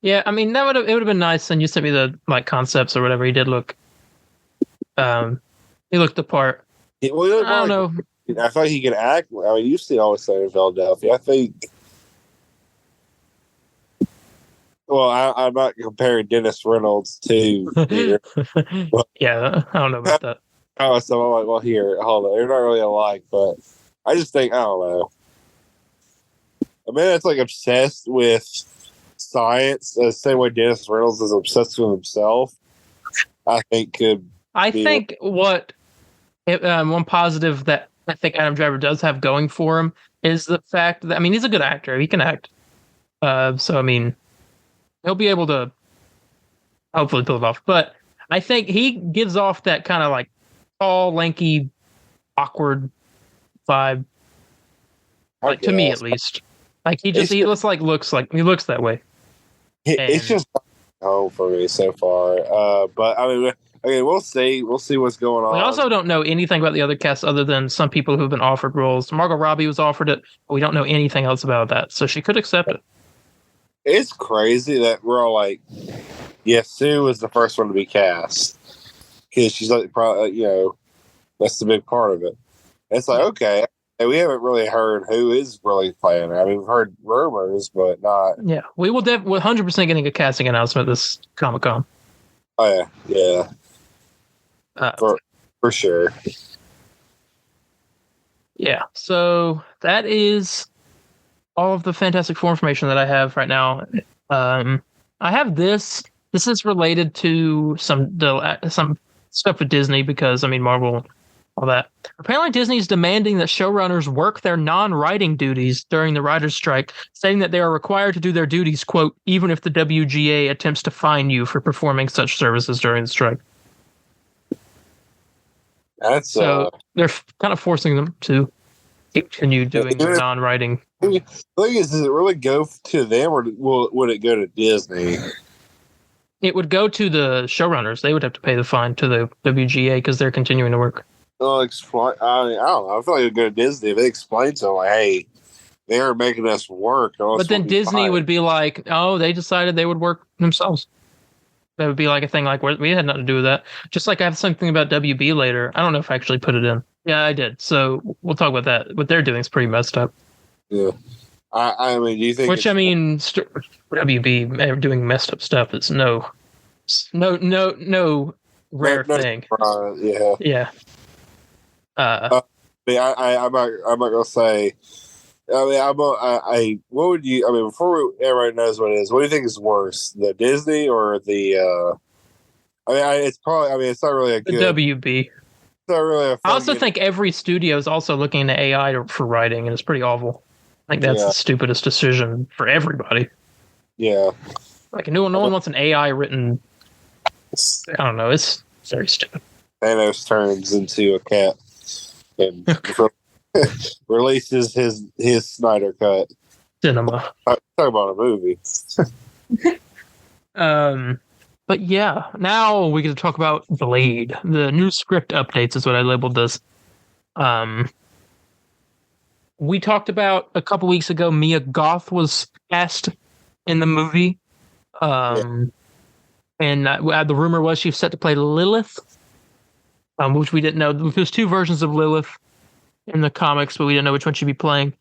Yeah, I mean it would have been nice. And you sent me the like concepts or whatever. He did look. He looked the part. I don't know. I thought he could act. I mean, you see always say in Philadelphia. I think Well, I'm not comparing Dennis Reynolds to here. Yeah, I don't know about that. Oh, so I'm like, well, here, hold on. They're not really alike, but I just think, I don't know. A man that's like obsessed with science, the same way Dennis Reynolds is obsessed with himself, I think could. I think one positive that I think Adam Driver does have going for him is the fact that, I mean, he's a good actor. He can act. So, I mean, he'll be able to hopefully pull it off. But I think he gives off that kind of like tall, lanky, awkward vibe. Like, to me, at least. Like, he looks that way. It's just home for me so far. But I mean, okay, we'll see. We'll see what's going on. We also don't know anything about the other cast other than some people who've been offered roles. Margot Robbie was offered it, but we don't know anything else about that. So she could accept it. It's crazy that we're all like, yeah, Sue was the first one to be cast because she's like, probably, that's the big part of it. It's like, okay, we haven't really heard who is really playing her. I mean, we've heard rumors, but not. Yeah, we will 100% getting a casting announcement this Comic-Con. Oh yeah. For sure. Yeah, so that is all of the Fantastic Four information that I have right now. I have this. This is related to some stuff with Disney because, I mean, Marvel, all that. Apparently, Disney is demanding that showrunners work their non-writing duties during the writer's strike, saying that they are required to do their duties, quote, even if the WGA attempts to fine you for performing such services during the strike. So they're kind of forcing them to continue doing their non-writing. The thing is, does it really go to them, or would it go to Disney? It would go to the showrunners. They would have to pay the fine to the WGA because they're continuing to work. Well, I don't know. I feel like it would go to Disney if they explain to them, like, hey, they're making us work. But then Disney would be like, oh, they decided they would work themselves. That would be like a thing like, we had nothing to do with that. Just like I have something about WB later. I don't know if I actually put it in. Yeah, I did. So we'll talk about that. What they're doing is pretty messed up. Yeah. I mean, do you think? Which, I mean, WB doing messed up stuff is no rare thing. Yeah. Yeah. I'm not gonna say. I mean, what would you? I mean, before everybody knows what it is, what do you think is worse, the Disney or the? I mean, it's probably. I mean, it's not really a good. The WB. It's not really a. I also think every studio is also looking into AI for writing, and it's pretty awful. I think that's the stupidest decision for everybody. Yeah. Like no one wants an AI written. I don't know. It's very stupid. Thanos turns into a cat and releases his Snyder cut. Cinema. Talk about a movie. But yeah, now we get to talk about Blade. The new script updates is what I labeled this. We talked about a couple weeks ago, Mia Goth was cast in the movie. And the rumor was she was set to play Lilith, which we didn't know. There's two versions of Lilith in the comics, but we didn't know which one she'd be playing.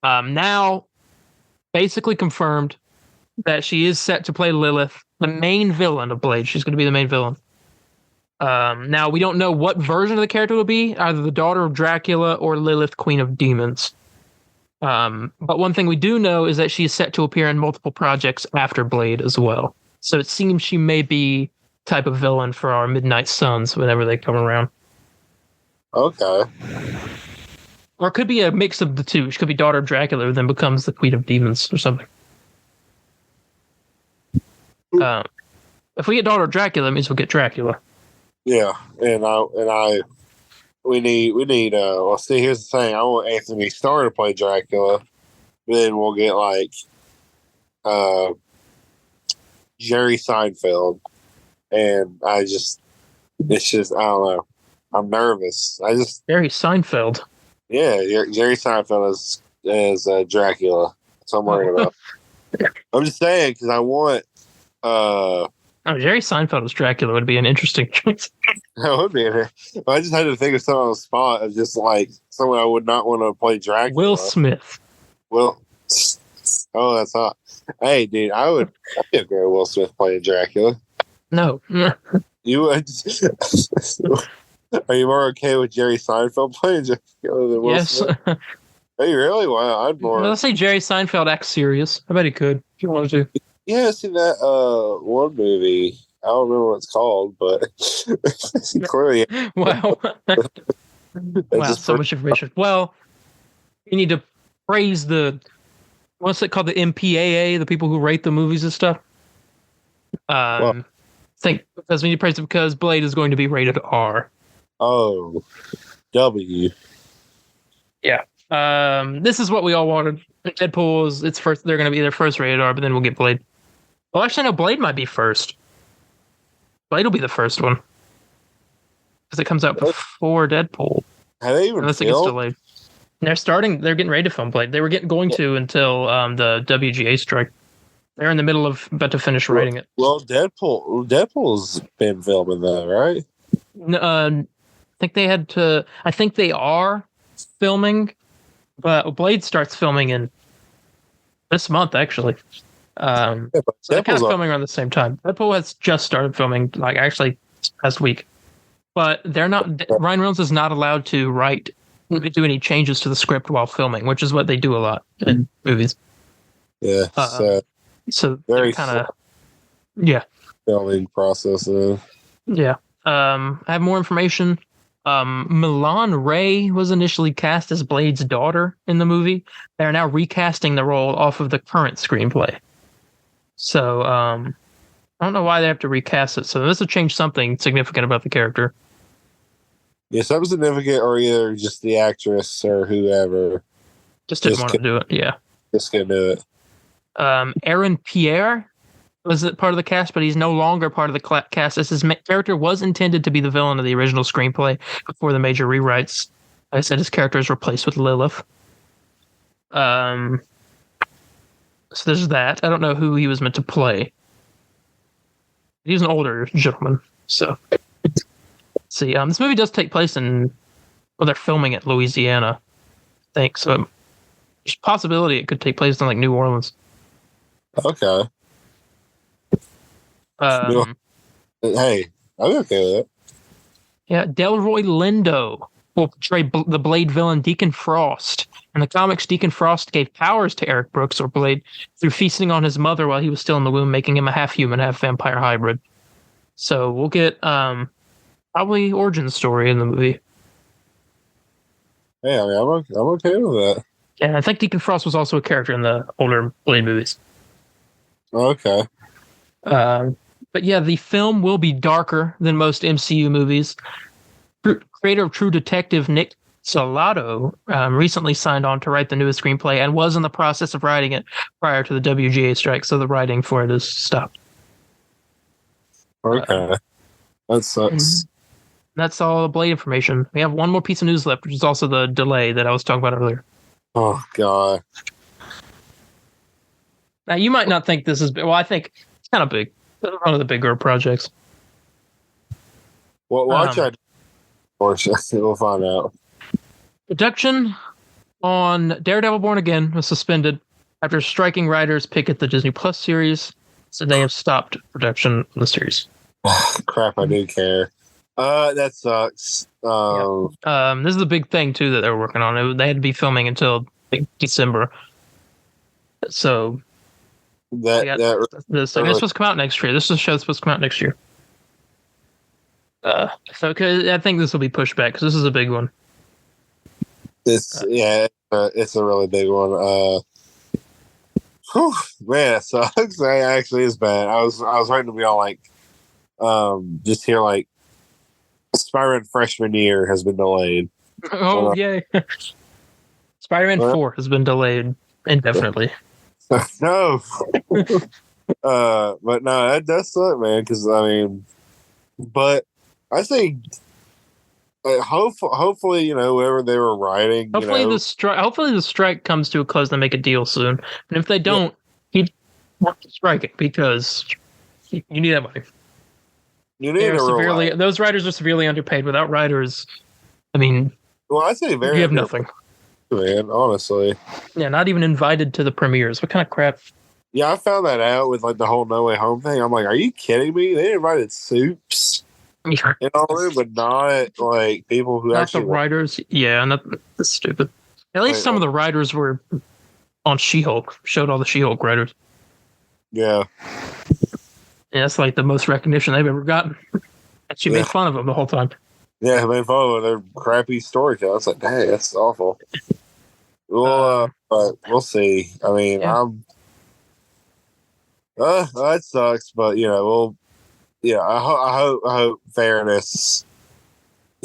Now, basically confirmed that she is set to play Lilith, the main villain of Blade. She's going to be the main villain. Now, we don't know what version of the character will be, either the daughter of Dracula or Lilith, Queen of Demons. But one thing we do know is that she's set to appear in multiple projects after Blade as well. So it seems she may be type of villain for our Midnight Suns whenever they come around. Okay. Or it could be a mix of the two. She could be daughter of Dracula, who then becomes the Queen of Demons or something. If we get daughter of Dracula, it means we'll get Dracula. Yeah, we need. Well, see, here's the thing. I want Anthony Starr to play Dracula. Then we'll get like, Jerry Seinfeld, and it's just I don't know. I'm nervous. Jerry Seinfeld. Yeah, Jerry Seinfeld is Dracula. That's what I'm worried about. I'm just saying because I want. Jerry Seinfeld as Dracula would be an interesting choice. That would be. I just had to think of someone on the spot of just like someone I would not want to play Dracula. Will Smith. Well, Oh, that's hot. Hey, dude, I'd be okay with Will Smith playing Dracula. No. You would? Are you more okay with Jerry Seinfeld playing Dracula than Will Yes. Smith? Hey, really? Wow, I'd more. Let's say Jerry Seinfeld acts serious. I bet he could if you wanted to. Yeah, I seen that one movie. I don't remember what it's called, but clearly, Wow. Wow, just so much information. Well, you need to praise what's it called? The MPAA, the people who rate the movies and stuff. Think because we need to praise it because Blade is going to be rated R. Oh, W. Yeah. This is what we all wanted. Deadpool it's first. They're going to be their first rated R, but then we'll get Blade. Well, actually, no. Blade might be first. Blade will be the first one because it comes out before Deadpool. Have they even Unless it gets delayed. They're getting ready to film Blade. They were going to until the WGA strike. They're in the middle of about to finish writing it. Well, Deadpool's been filming that, right? I think they had to. I think they are filming, but Blade starts filming in this month actually. So they're kind of filming around the same time. Deadpool has just started filming, like actually last week, but they're not. Ryan Reynolds is not allowed to do any changes to the script while filming, which is what they do a lot in movies. Yeah. So very kind of. Yeah. Filming process. Yeah. I have more information. Milan Ray was initially cast as Blade's daughter in the movie. They are now recasting the role off of the current screenplay. So, I don't know why they have to recast it. So this will change something significant about the character. Yeah, something significant, or either just the actress or whoever just didn't want to do it. Yeah, just gonna do it. Aaron Pierre was part of the cast, but he's no longer part of the cast. As his character was intended to be the villain of the original screenplay before the major rewrites. Like I said, his character is replaced with Lilith. So there's that. I don't know who he was meant to play. He's an older gentleman. So let's see. This movie does take place they're filming at Louisiana, I think. So there's a possibility it could take place in like New Orleans. Okay. Hey, I'm okay with it. Yeah, Delroy Lindo will portray the Blade villain Deacon Frost. In the comics, Deacon Frost gave powers to Eric Brooks, or Blade, through feasting on his mother while he was still in the womb, making him a half-human, half-vampire hybrid. So we'll get probably origin story in the movie. Yeah, I mean, I'm okay with that. Yeah, I think Deacon Frost was also a character in the older Blade movies. Okay. But yeah, the film will be darker than most MCU movies. Creator of True Detective Nick Salato recently signed on to write the newest screenplay and was in the process of writing it prior to the WGA strike, so the writing for it is stopped. Okay. That sucks. That's all the Blade information. We have one more piece of news left, which is also the delay that I was talking about earlier. Oh, God. Now, you might not think this is big. Well, I think it's kind of big. It's one of the bigger projects. Well, watch out. We'll find out. Production on Daredevil Born Again was suspended after striking writers picket the Disney Plus series, so they have stopped production on the series. Crap, I do care. That sucks. This is a big thing, too, that they were working on. They had to be filming until December. So this is supposed to come out next year. This is a show that's supposed to come out next year. So I think this will be pushed back because this is a big one. It's a really big one. Man, it sucks. It actually is bad. I was waiting to be all like, just hear like, Spider-Man freshman year has been delayed. Oh yay! Spider-Man 4 has been delayed indefinitely. No. But no, that does suck, man. Because I mean, but I think hopefully, whoever they were writing, hopefully the strike comes to a close and they make a deal soon. And if they don't, keep striking because you need that money. You need those writers are severely underpaid. Without writers, I mean, well, I say you have nothing. man. Honestly. Yeah, not even invited to the premieres. What kind of crap? Yeah, I found that out with like the whole No Way Home thing. I'm like, are you kidding me? They invited Soups and all that, but not like people who Not actually the writers. Yeah, not that's stupid. At least some of the writers were on She-Hulk. Showed all the She-Hulk writers. Yeah. Yeah, that's like the most recognition they've ever gotten. She made fun of them the whole time. Yeah, I made fun of their crappy storytelling. It's like, hey, that's awful. Well, but we'll see. I mean, that sucks, but I hope fairness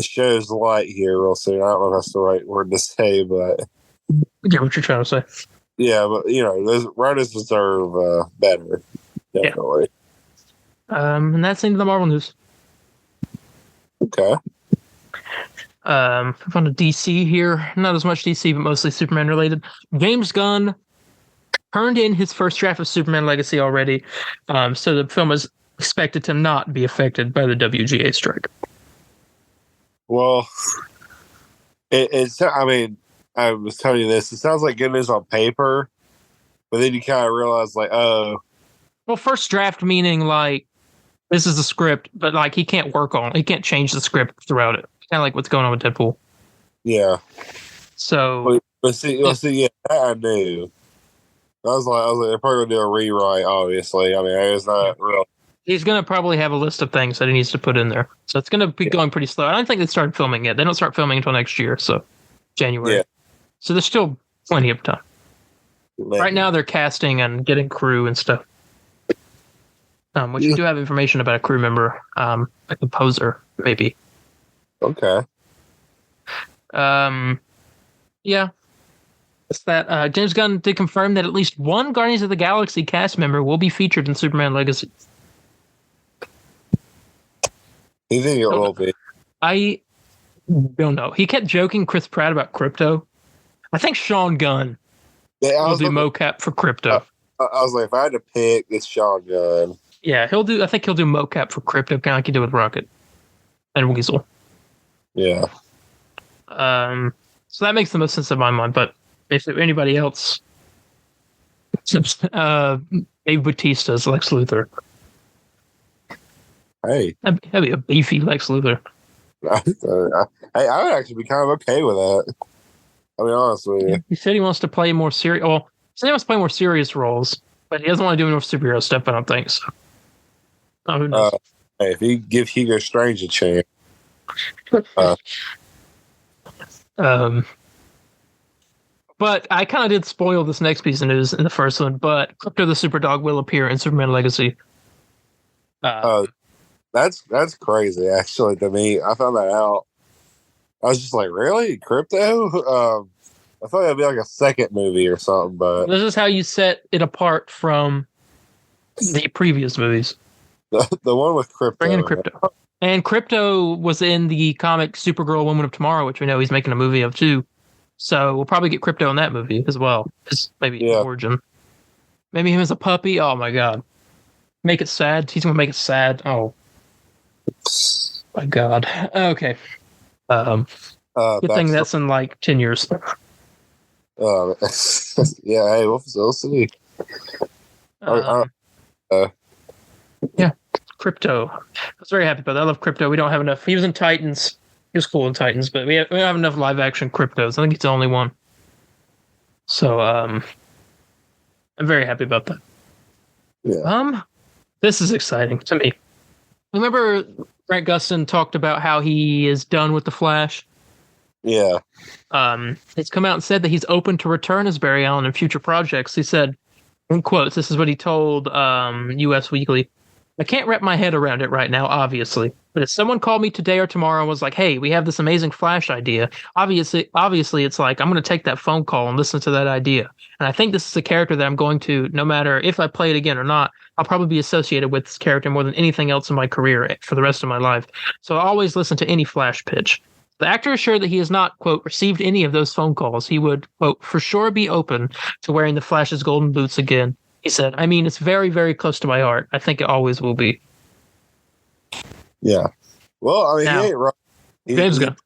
shows light here real soon. I don't know if that's the right word to say, but I get what you're trying to say. yeah, but those writers deserve better, definitely. Yeah. And that's the end of the Marvel news. Okay. On to DC here. Not as much DC, but mostly Superman related. James Gunn turned in his first draft of Superman Legacy already, so the film is expected to not be affected by the WGA strike. Well, it's. I mean, I was telling you this. It sounds like good news on paper, but then you kind of realize, like, oh. Well, first draft meaning like this is the script, but like he can't change the script throughout it. Kind of like what's going on with Deadpool. Yeah. So. Let's see. Yeah, that I knew. I was like, they're probably gonna do a rewrite. Obviously, I mean, it's not real. He's gonna probably have a list of things that he needs to put in there, so it's gonna be going pretty slow. I don't think they started filming yet. They don't start filming until next year, so January. Yeah. So there's still plenty of time. Right now, they're casting and getting crew and stuff. Which we do have information about a crew member, a composer, maybe. Okay. Yeah. It's that James Gunn did confirm that at least one Guardians of the Galaxy cast member will be featured in Superman Legacy. You think it will be? I don't know. He kept joking Chris Pratt about Crypto. I think Sean Gunn will do mocap for Crypto. I was like, if I had to pick, it's Sean Gunn. Yeah, I think he'll do mocap for Crypto, kind of like he did with Rocket and Weasel. Yeah. So that makes the most sense in my mind, but if anybody else, Dave Bautista's Lex Luthor. Hey. That'd be a beefy Lex Luthor. I would actually be kind of okay with that. I mean, honestly. He said he wants to play more serious. Well, he said he wants to play more serious roles, but he doesn't want to do more superhero stuff, I don't think so. Oh, who knows? Hey, if you give Hugo Strange a chance. But I kind of did spoil this next piece of news in the first one, but Crypto the Superdog will appear in Superman Legacy. That's crazy, actually, to me. I found that out. I was just like, really? Crypto? I thought it'd be like a second movie or something, but this is how you set it apart from the previous movies. The one with Crypto. Bring in Crypto. And Crypto was in the comic Supergirl Woman of Tomorrow, which we know he's making a movie of too. So we'll probably get Crypto in that movie as well. It's maybe origin. Maybe him as a puppy. Oh my god. Make it sad. He's gonna make it sad. Oh my god. Okay. Good thing that's in like 10 years. Yeah, hey, we'll see. Yeah, Crypto. I was very happy about that. I love Crypto. We don't have enough. He was in Titans. He was cool in Titans, but we don't have enough live action Cryptos. I think he's the only one. So I'm very happy about that. Yeah. This is exciting to me. Remember Grant Gustin talked about how he is done with the Flash? Yeah. He's come out and said that he's open to return as Barry Allen in future projects. He said, in quotes, this is what he told US Weekly. I can't wrap my head around it right now, obviously. But if someone called me today or tomorrow and was like, hey, we have this amazing Flash idea, obviously it's like, I'm going to take that phone call and listen to that idea. And I think this is a character that I'm going to, no matter if I play it again or not, I'll probably be associated with this character more than anything else in my career for the rest of my life. So I always listen to any Flash pitch. The actor assured that he has not, quote, received any of those phone calls. He would, quote, for sure be open to wearing the Flash's golden boots again. He said, I mean, it's very, very close to my heart. I think it always will be. Yeah. Well, I mean, now, he ain't right. James Gunn.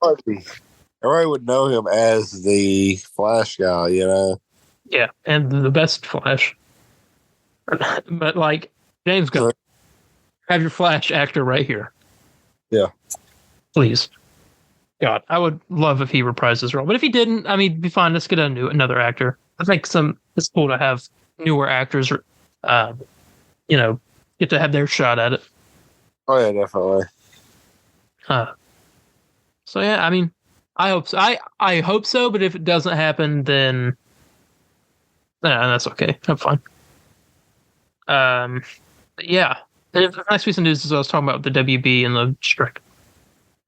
everybody would know him as the Flash guy, you know. Yeah, and the best Flash. But like James Gunn, have your Flash actor right here. Yeah. Please. God, I would love if he reprised his role. But if he didn't, I mean, be fine. Let's get another actor. I think it's cool to have newer actors, get to have their shot at it. Oh yeah, definitely. So yeah, I mean, I hope so. I hope so. But if it doesn't happen, then that's okay. I'm fine. Yeah. The next piece of news is what I was talking about the WB and the strike.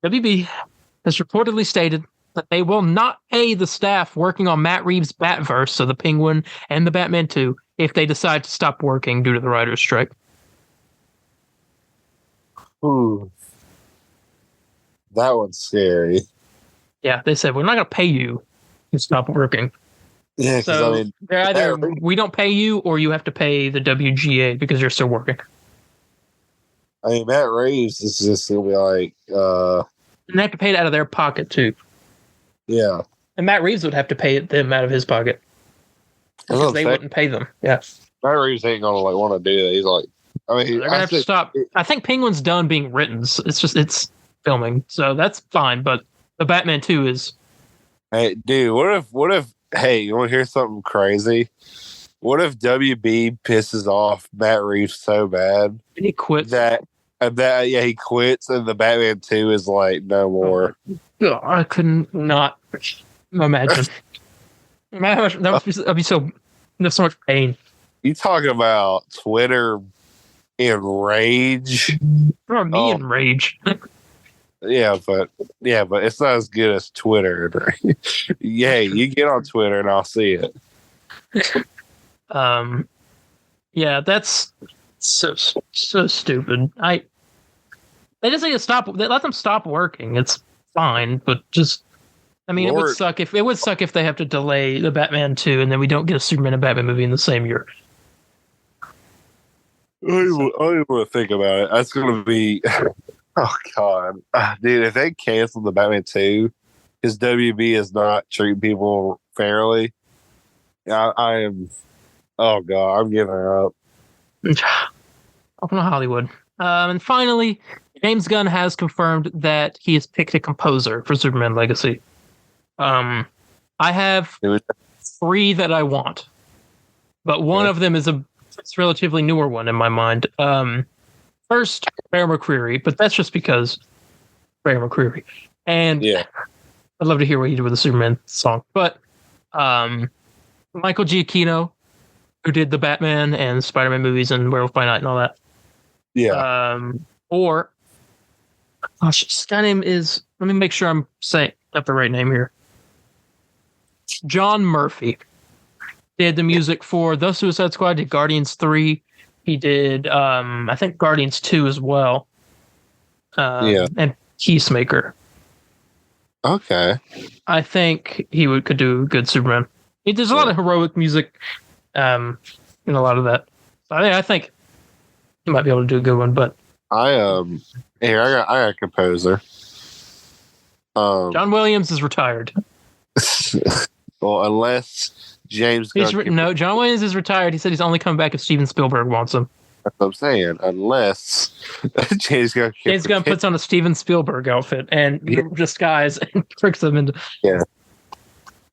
WB has reportedly stated that they will not pay the staff working on Matt Reeves' Batverse, so the Penguin and the Batman 2, if they decide to stop working due to the writer's strike. Ooh. That one's scary. Yeah, they said, we're not going to pay you to stop working. Yeah, because so I mean, they're either we don't pay you or you have to pay the WGA because you're still working. I mean, Matt Reeves is just going to be like, and they have to pay it out of their pocket too. Yeah. And Matt Reeves would have to pay them out of his pocket. Because they wouldn't pay them. Yeah. Matt Reeves ain't going to want to do that. He's like, I mean, they're going to have to stop. I think Penguin's done being written. It's filming. So that's fine. But the Batman 2 is. Hey, dude, what if, hey, you want to hear something crazy? What if WB pisses off Matt Reeves so bad and he quits? He quits, and the Batman 2 is like no more. Oh, I couldn't not imagine. That'd be so. There's so much pain. You talking about Twitter enrage? Or me enrage. Yeah, but it's not as good as Twitter. Yeah, you get on Twitter and I'll see it. Yeah, that's so stupid. They just need to stop. They let them stop working. It's fine, but just, I mean, it would suck if they have to delay the Batman 2 and then we don't get a Superman and Batman movie in the same year. I don't even want to think about it. That's going to be. Oh God, dude! If they cancel the Batman 2, because WB is not treating people fairly, I am. Oh God, I'm giving up. Welcome to Hollywood. And finally, James Gunn has confirmed that he has picked a composer for Superman Legacy. I have 3 that I want, but one of them is it's relatively newer one in my mind. First, Bear McCreary, but that's just because Bear McCreary. And I'd love to hear what he did with the Superman song. But Michael Giacchino, who did the Batman and Spider-Man movies and Werewolf by Night and all that. Yeah. Or, this guy name is, let me make sure I'm saying up the right name here. John Murphy did the music for The Suicide Squad, did Guardians 3. He did, I think, Guardians 2 as well. And Peacemaker. Okay. I think he could do a good Superman. There's a lot of heroic music in a lot of that. So I think he might be able to do a good one, but... I got a composer. John Williams is retired. Well, unless... James Gunn. John Williams is retired. He said he's only coming back if Steven Spielberg wants him. That's what I'm saying. Unless James Gunn puts on a Steven Spielberg outfit and disguise and tricks him into. Yeah.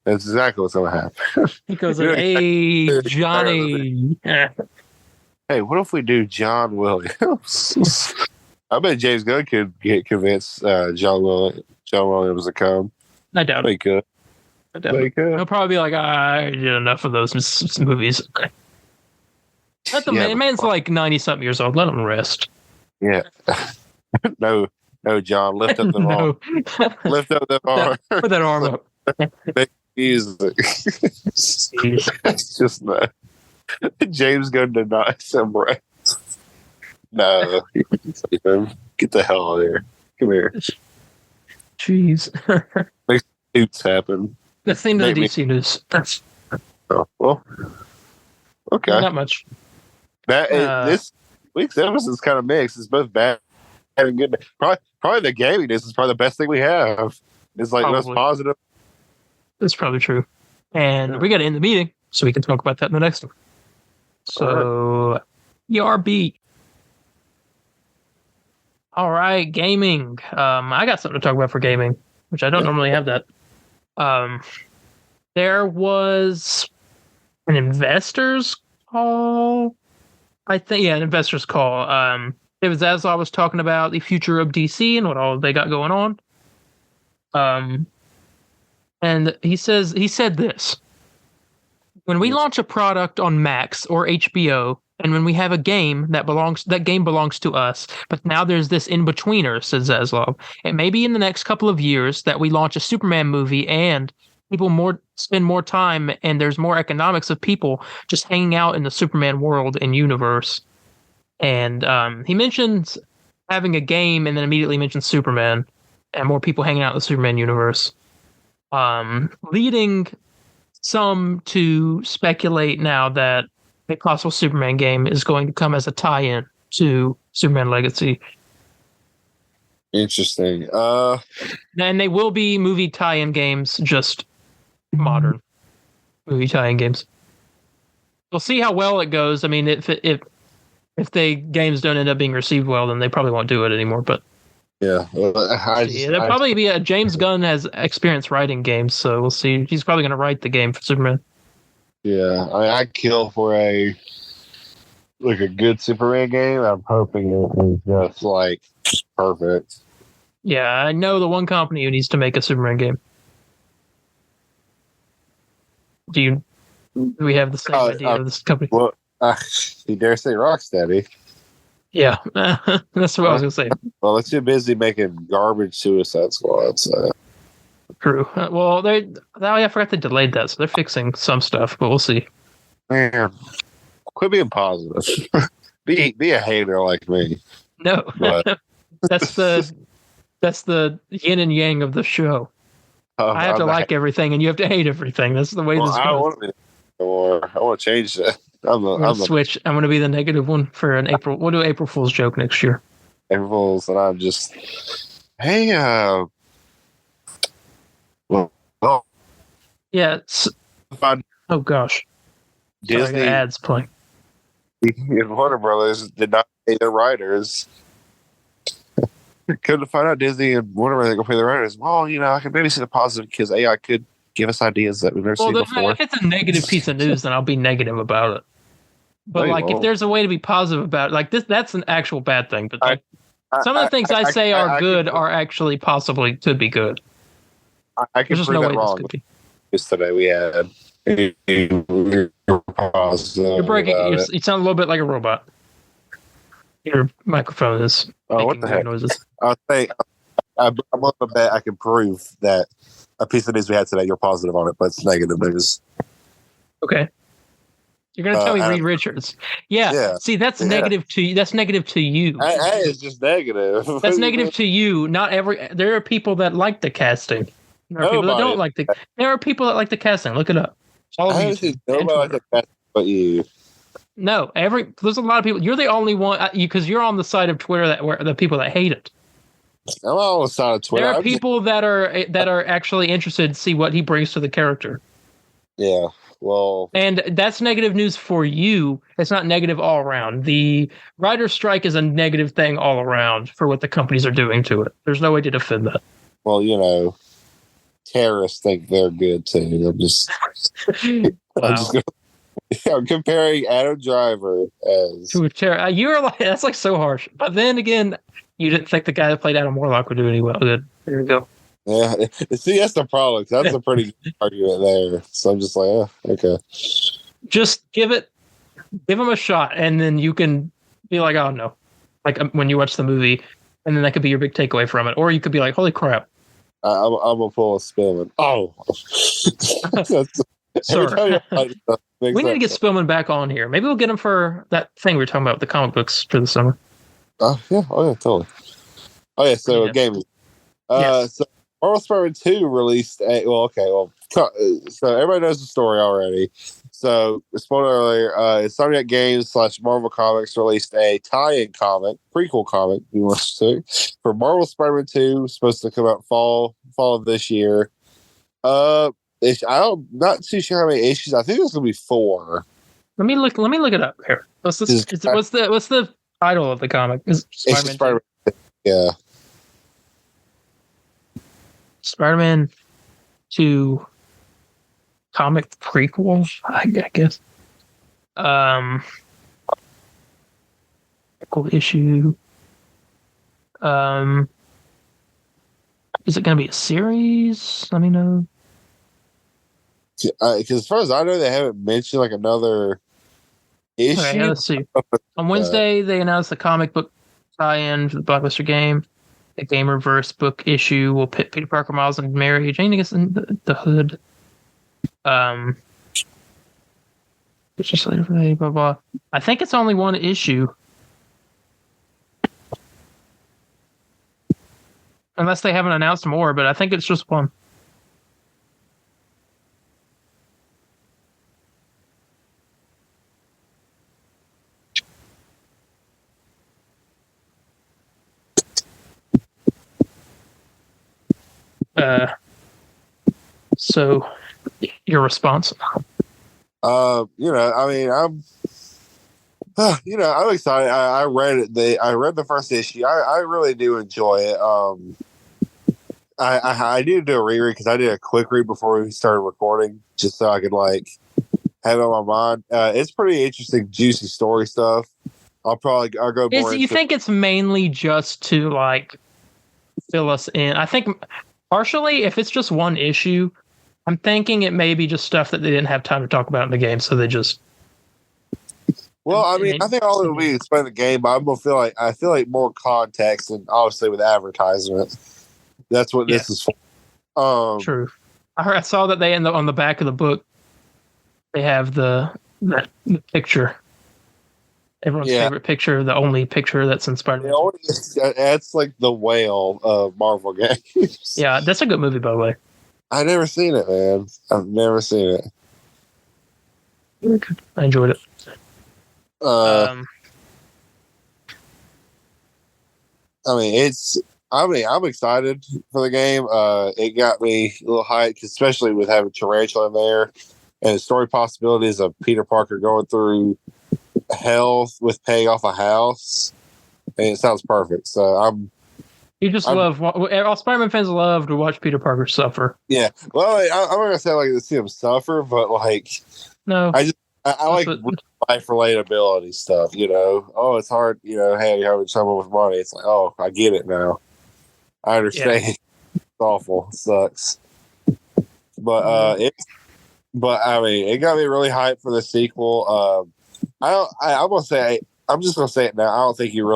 That's exactly what's going to happen. He goes, hey, Johnny. Hey, what if we do John Williams? I bet James Gunn could get convinced John Williams to come. I doubt it. He could. He'll probably be like, I did enough of those movies. Let the man's like 90-something years old. Let him rest. Yeah. No, John. Lift up the arm. Lift up that arm. Put that arm up. Music. It's just not. James Gunn denies some rest. No. Get the hell out of here. Come here. Jeez. Makes suits happen. The theme of the DC news. Oh, well, okay. Not much. This week's episode is kind of mixed. It's both bad and good. Probably the gaming news is probably the best thing we have. It's like most Probably. positive. That's probably true. And we got to end the meeting so we can talk about that in the next one. So, ERB. All right, gaming. I got something to talk about for gaming, which I don't normally have that. There was an investors call. I think, an investors call. David Zaslav was talking about the future of DC and what all they got going on. And he said this: when we launch a product on Max or HBO, and when we have a game that game belongs to us, but now there's this in-betweener, says Zaslav. It may be in the next couple of years that we launch a Superman movie and people spend more time and there's more economics of people just hanging out in the Superman world and universe. And he mentions having a game and then immediately mentions Superman and more people hanging out in the Superman universe. Leading some to speculate now that a possible Superman game is going to come as a tie-in to Superman Legacy. Interesting. And they will be movie tie-in games, just modern movie tie-in games. We'll see how well it goes. I mean, if the games don't end up being received well, then they probably won't do it anymore. But yeah, there'll probably be a James Gunn has experience writing games, so we'll see. He's probably going to write the game for Superman. Yeah, I'd kill for a good Superman game. I'm hoping it is just like perfect. Yeah, I know the one company who needs to make a Superman game. Do we have the same idea of this company? Well, you dare say Rocksteady? Yeah, that's what I was gonna say. Well, they're too busy making garbage Suicide Squad. So. True. Well, I forgot they delayed that, so they're fixing some stuff, but we'll see. Man, quit being positive. be a hater like me. No, But that's the yin and yang of the show. I have to like everything, and you have to hate everything. That's the way this goes. I don't want to be anymore. I want to change that. I'm gonna switch. I'm going to be the negative one for an April. We'll do April Fool's joke next year. April Fool's, and I'm just, hey, well, yeah. Oh gosh, Disney sorry, ads playing. And Warner Brothers did not pay their writers. Couldn't find out Disney and Warner Brothers going to pay their writers. Well, I can maybe see the positive because AI could give us ideas that we've never seen before. If it's a negative piece of news, then I'll be negative about it. But if there's a way to be positive about it, that's an actual bad thing. But some of the things I say are good are actually possibly could be good. I can prove that wrong. Yesterday we had. You're breaking. You sound a little bit like a robot. Your microphone is making what the heck? noises. I'll say I'm on the bet I can prove that a piece of news we had today, you're positive on it, but it's negative news. Okay. You're gonna tell me Reed Richards. Yeah. See, that's negative to you. That's negative to you. Hey, it's just negative. That's negative to you. There are people that like the casting. There are people that don't like the. There are people that like the casting. Look it up. All of you. Nobody like the casting but you. No, there's a lot of people. You're the only one because you're on the side of Twitter where the people that hate it. I'm on the side of Twitter. There are people that are actually interested to see what he brings to the character. Yeah, well, and that's negative news for you. It's not negative all around. The writer's strike is a negative thing all around for what the companies are doing to it. There's no way to defend that. Well, terrorists think they're good too. I'm comparing Adam Driver as to a terrorist. You're like that's like so harsh. But then again, you didn't think the guy that played Adam Warlock would do any well. Good. There you go. Yeah, see, that's the problem. That's a pretty good argument there. So I'm just like, okay. Just give him a shot, and then you can be like, oh no, like when you watch the movie, and then that could be your big takeaway from it, or you could be like, holy crap. I'm gonna pull a Spillman. Oh, sir. We need to get Spillman back on here. Maybe we'll get him for that thing we were talking about with the comic books for the summer. Yeah. Oh yeah, totally. Oh yeah. So gaming. Yes. So Marvel Spider-Man 2 released a so everybody knows the story already. So spoiler alert, Insomniac Games / Marvel Comics released a tie-in comic, prequel comic, you want to say, for Marvel Spider-Man 2, supposed to come out fall of this year. Not too sure how many issues. I think it's gonna be 4. Let me look it up here. What's the title of the comic? Is Spider-Man 2? Yeah. Spider-Man 2 comic prequel, I guess. Cool issue. Is it going to be a series? Let me know. Because as far as I know, they haven't mentioned like another issue. Okay, let's see. On Wednesday, they announced the comic book tie-in for the Blockbuster game. The Game Reverse book issue will pit Peter Parker, Miles, and Mary Jane against the Hood. It's just later for blah blah. I think it's only one issue, unless they haven't announced more. But I think it's just one. So your response? I'm excited. I read it. I read the first issue. I really do enjoy it. I need to do a reread because I did a quick read before we started recording, just so I could have it on my mind. It's pretty interesting, juicy story stuff. I'll go more. You think it's mainly just to fill us in? I think partially, if it's just one issue, I'm thinking it may be just stuff that they didn't have time to talk about in the game, so they just. Well, I think all it will be explain the game, but I feel like more context, and obviously with advertisement, that's what this is for. True. I saw that they on the back of the book, they have the picture. Everyone's favorite picture, the only picture that's in Spider-Man. That's like the whale of Marvel games. Yeah, that's a good movie, by the way. I've never seen it, man. I've never seen it. I enjoyed it. I'm excited for the game. It got me a little hyped, especially with having Tarantula in there and the story possibilities of Peter Parker going through hell with paying off a house. And it sounds perfect. So all Spider-Man fans love to watch Peter Parker suffer. Yeah. Well, I'm not gonna say to see him suffer, but no. I like life relatability stuff, Oh, it's hard, hey, you're having trouble with money. It's like, oh, I get it now. I understand. Yeah. It's awful. It sucks. But it got me really hyped for the sequel. I'm just gonna say it now. I don't think you're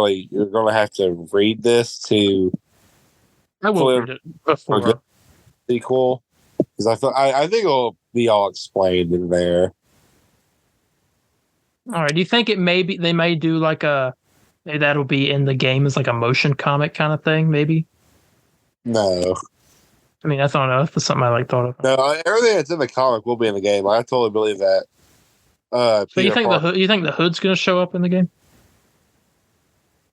gonna have to read this to. I will read it before sequel because I think it'll be all explained in there. All right. Do you think they may do maybe that'll be in the game as a motion comic kind of thing? Maybe. No. I mean, I don't know. That's something I thought of. No, everything that's in the comic will be in the game. I totally believe that. So you think the Hood's going to show up in the game?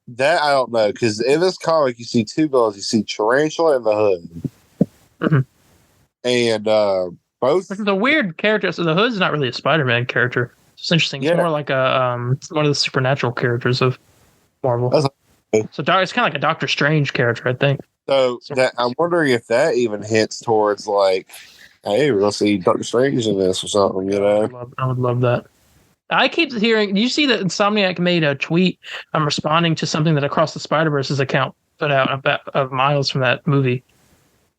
That I don't know, because in this comic you see two villains. You see Tarantula and the Hood, and both. The weird character. So the Hood's not really a Spider-Man character. It's interesting. It's more like one of the supernatural characters of Marvel. So it's kind of like a Doctor Strange character, I think. So I'm wondering if that even hints towards hey, we're gonna see Doctor Strange in this or something, I would love that. I keep hearing. Do you see that Insomniac made a tweet? I'm responding to something that Across the Spider-Verse's account put out of Miles from that movie.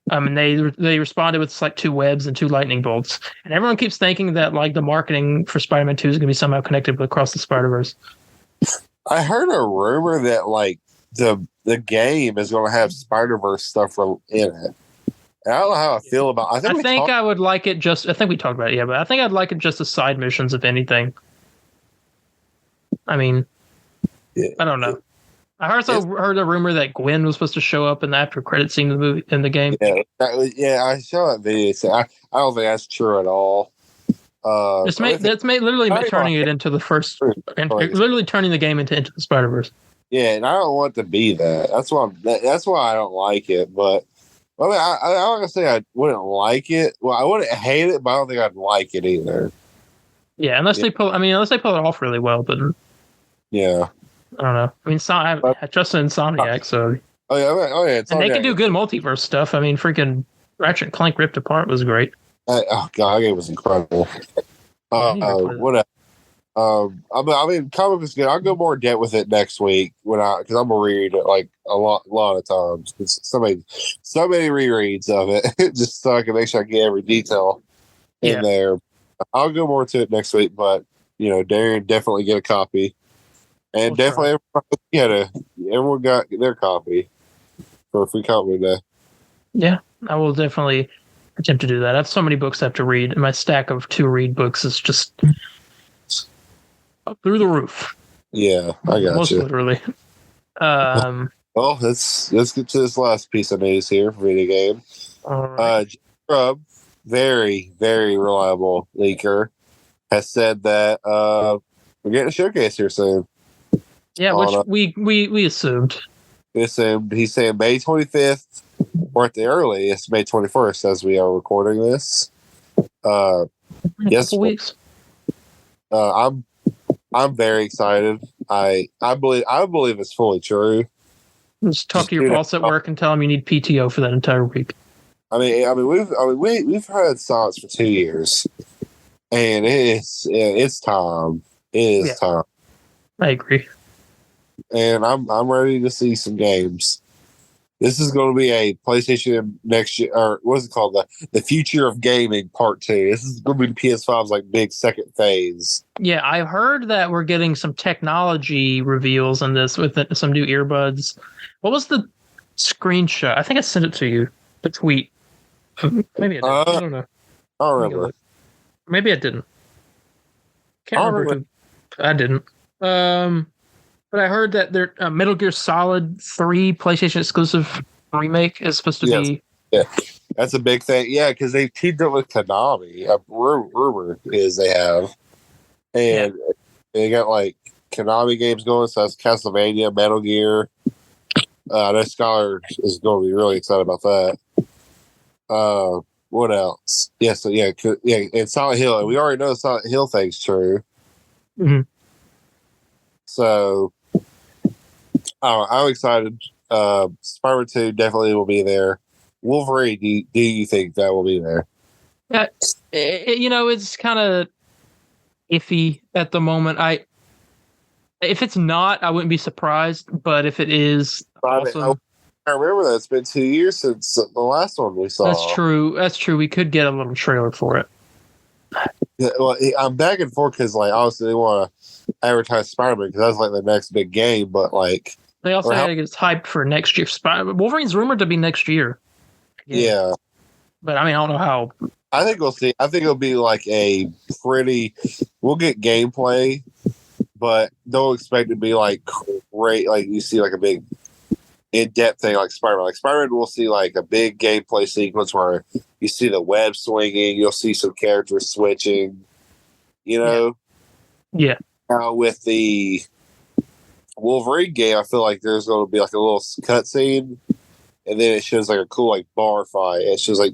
And they responded with 2 webs and 2 lightning bolts, and everyone keeps thinking that the marketing for Spider-Man 2 is going to be somehow connected with Across the Spider-Verse. I heard a rumor that the game is going to have Spider-Verse stuff in it. And I don't know how I feel about it. I think I would like it just. I think we talked about it, but I think I'd like it just as side missions, if anything. I mean, I don't know. I also heard a rumor that Gwen was supposed to show up in the after credit scene of the movie in the game. Yeah, I saw that video. So I don't think that's true at all. Literally turning it into the first, and literally turning the game into the Spider-Verse. Yeah, and I don't want it to be that. That's why I don't like it. But I mean, I'm not gonna say I wouldn't like it. Well, I wouldn't hate it, but I don't think I'd like it either. Yeah, unless they pull it off really well. But yeah, I don't know. I mean, I trust Insomniac, so. Oh yeah, and they can do good multiverse stuff. I mean, freaking Ratchet and Clank Ripped Apart was great. Oh god, that game was incredible. What? I mean, comic is good. I'll go more in depth with it next week because I'm gonna read it like a lot of times. It's so many rereads of it, just so I can make sure I get every detail in there. I'll go more to it next week, but Darien definitely get a copy, and definitely everyone got their copy for a free comic day. Yeah, I will definitely attempt to do that. I have so many books I have to read, and my stack of to read books is just up through the roof. Yeah, I got most you. Literally. Well, let's get to this last piece of news here for video game. All right. Scrub, very, very reliable leaker, has said that we're getting a showcase here soon. Yeah, which we assumed. We assumed. He's saying May 25th, or at the earliest, May 21st, as we are recording this. Yes, weeks. I'm very excited. I believe it's fully true. Just talk to your boss at work and tell him you need PTO for that entire week. I mean, we've had Science for 2 years, and it's time. It is time. I agree, and I'm ready to see some games. This is going to be a PlayStation next year, or what's it called? The Future of Gaming Part 2. This is going to be PS5's like big second phase. Yeah, I heard that we're getting some technology reveals in this with some new earbuds. What was the screenshot? I think I sent it to you. The tweet. Maybe I didn't. I don't know. I don't remember. Maybe I didn't. Can't remember. I didn't. But I heard that their Metal Gear Solid 3 PlayStation exclusive remake is supposed to be. Yeah, that's a big thing. Yeah, because they've teamed up with Konami. Rumor is they have. And they got like Konami games going, so that's Castlevania, Metal Gear. I know Skylar is going to be really excited about that. What else? Yeah, so and Silent Hill. And we already know the Silent Hill thing's true. Mm-hmm. So I'm excited. Spider-Man 2 definitely will be there. Wolverine, do you think that will be there? Yeah, it's kind of iffy at the moment. If it's not, I wouldn't be surprised. But if it is, also, I remember that it's been 2 years since the last one we saw. That's true. We could get a little trailer for it. Yeah, well, I'm back and forth because, like, obviously they want to advertise Spider-Man because that's like the next big game. But like, they also had to get hyped for next year. Wolverine's rumored to be next year. Yeah, but I mean, I don't know how. I think we'll see. I think it'll be like we'll get gameplay, but don't expect it to be like great. Like you see, like a big in-depth thing like Spider-Man. Like Spider-Man, we'll see like a big gameplay sequence where you see the web swinging. You'll see some characters switching. Yeah. Now with the Wolverine game, I feel like there's going to be like a little cutscene, and then it shows like a cool like bar fight. It shows like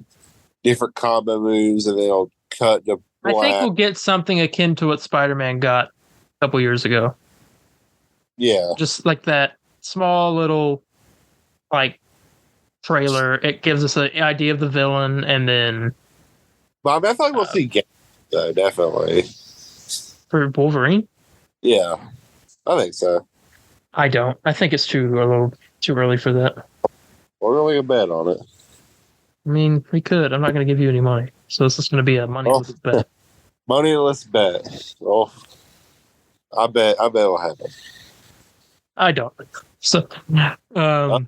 different combo moves, and then it'll cut to black. I think we'll get something akin to what Spider-Man got a couple years ago. Yeah, just like that small little like trailer. It gives us an idea of the villain, and then. But I feel like we'll see games though, definitely for Wolverine. Yeah, I think so. I don't. I think it's a little too early for that. We're going to bet on it. I mean, we could. I'm not going to give you any money, so this is going to be a moneyless bet. Moneyless bet. Well, I bet it'll happen. I don't. So, I don't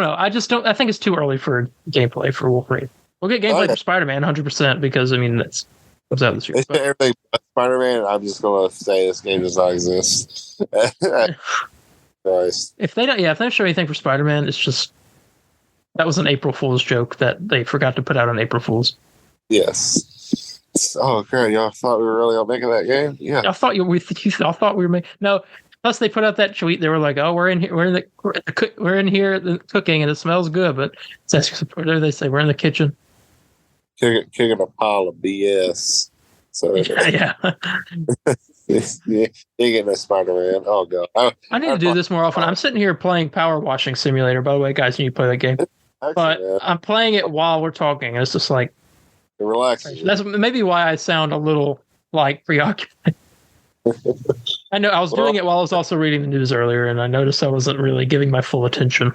know. I just don't. I think it's too early for gameplay for Wolverine. We'll get gameplay for Spider-Man 100% because I mean comes out this year. They said everything but Spider-Man. I'm just gonna say this game does not exist. Christ. If they don't show anything for Spider-Man, it's just that was an April Fool's joke that they forgot to put out on April Fool's. Yes. Oh, great! Y'all thought we were really all making that game? Yeah. I thought I thought we were making no. Plus, they put out that tweet. They were like, "Oh, we're in here. We're in here cooking, and it smells good." But they say we're in the kitchen. Kicking a pile of BS. So Yeah. you getting a Spider-Man. Oh god. I need to do this more often. I'm sitting here playing Power Washing Simulator. By the way, guys, you need to play that game. Actually, But yeah, I'm playing it while we're talking. And it's just like it relaxes you. that's maybe why I sound a little like preoccupied. I know I was doing it while I was also reading the news earlier, and I noticed I wasn't really giving my full attention.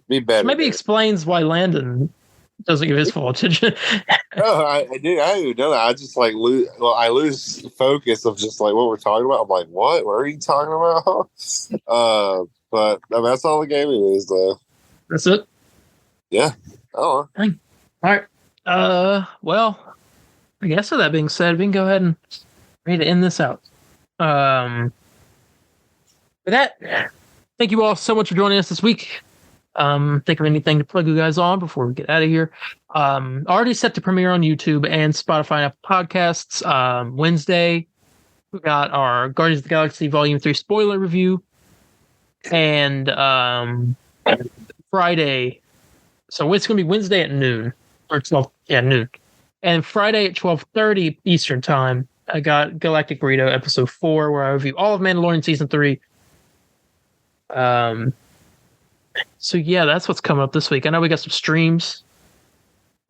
Be better. Maybe explains why Landon doesn't give his full attention. No, I do. I don't even know that. I just like lose. Well, I lose focus of just like what we're talking about. I'm like, what? What are you talking about? But I mean, that's all the game is, though. That's it. Yeah. Oh. All right. Well, I guess with that being said, we can go ahead and ready to end this out. With that, thank you all so much for joining us this week. Think of anything to plug you guys on before we get out of here. Already set to premiere on YouTube and Spotify and Apple Podcasts. Wednesday, we got our Guardians of the Galaxy Volume 3 spoiler review. And Friday, so it's going to be Wednesday at noon. Or 12, noon. And Friday at 12:30 Eastern Time, I got Galactic Burrito Episode 4, where I review all of Mandalorian Season 3. So yeah, that's what's coming up this week. I know we got some streams.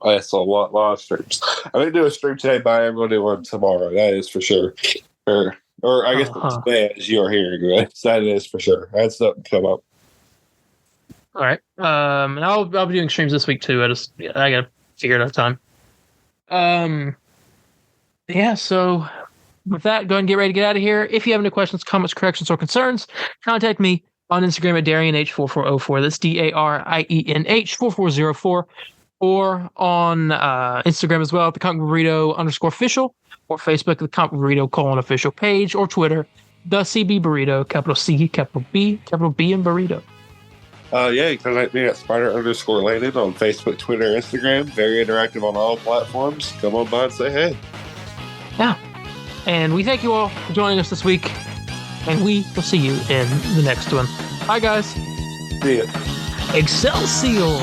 Oh, that's a lot of streams. I didn't do a stream today, but I am going to do one tomorrow. That is for sure. Or I guess today, as you are hearing, right? That is for sure. That's something to come up. All right. And I'll be doing streams this week too. I gotta figure it out time. Yeah. So with that, go ahead and get ready to get out of here. If you have any questions, comments, corrections, or concerns, contact me on Instagram at DarienH4404. That's DARIENH4404. Or on Instagram as well at the Comic Burrito _official, or Facebook, the Comic Burrito _official page, or Twitter, the CB Burrito, capital C, capital B, and Burrito. Yeah, you can like me at Spider_Landon on Facebook, Twitter, Instagram. Very interactive on all platforms. Come on by and say hey. Yeah. And we thank you all for joining us this week. And we will see you in the next one. Bye, guys. See ya. Excelsior!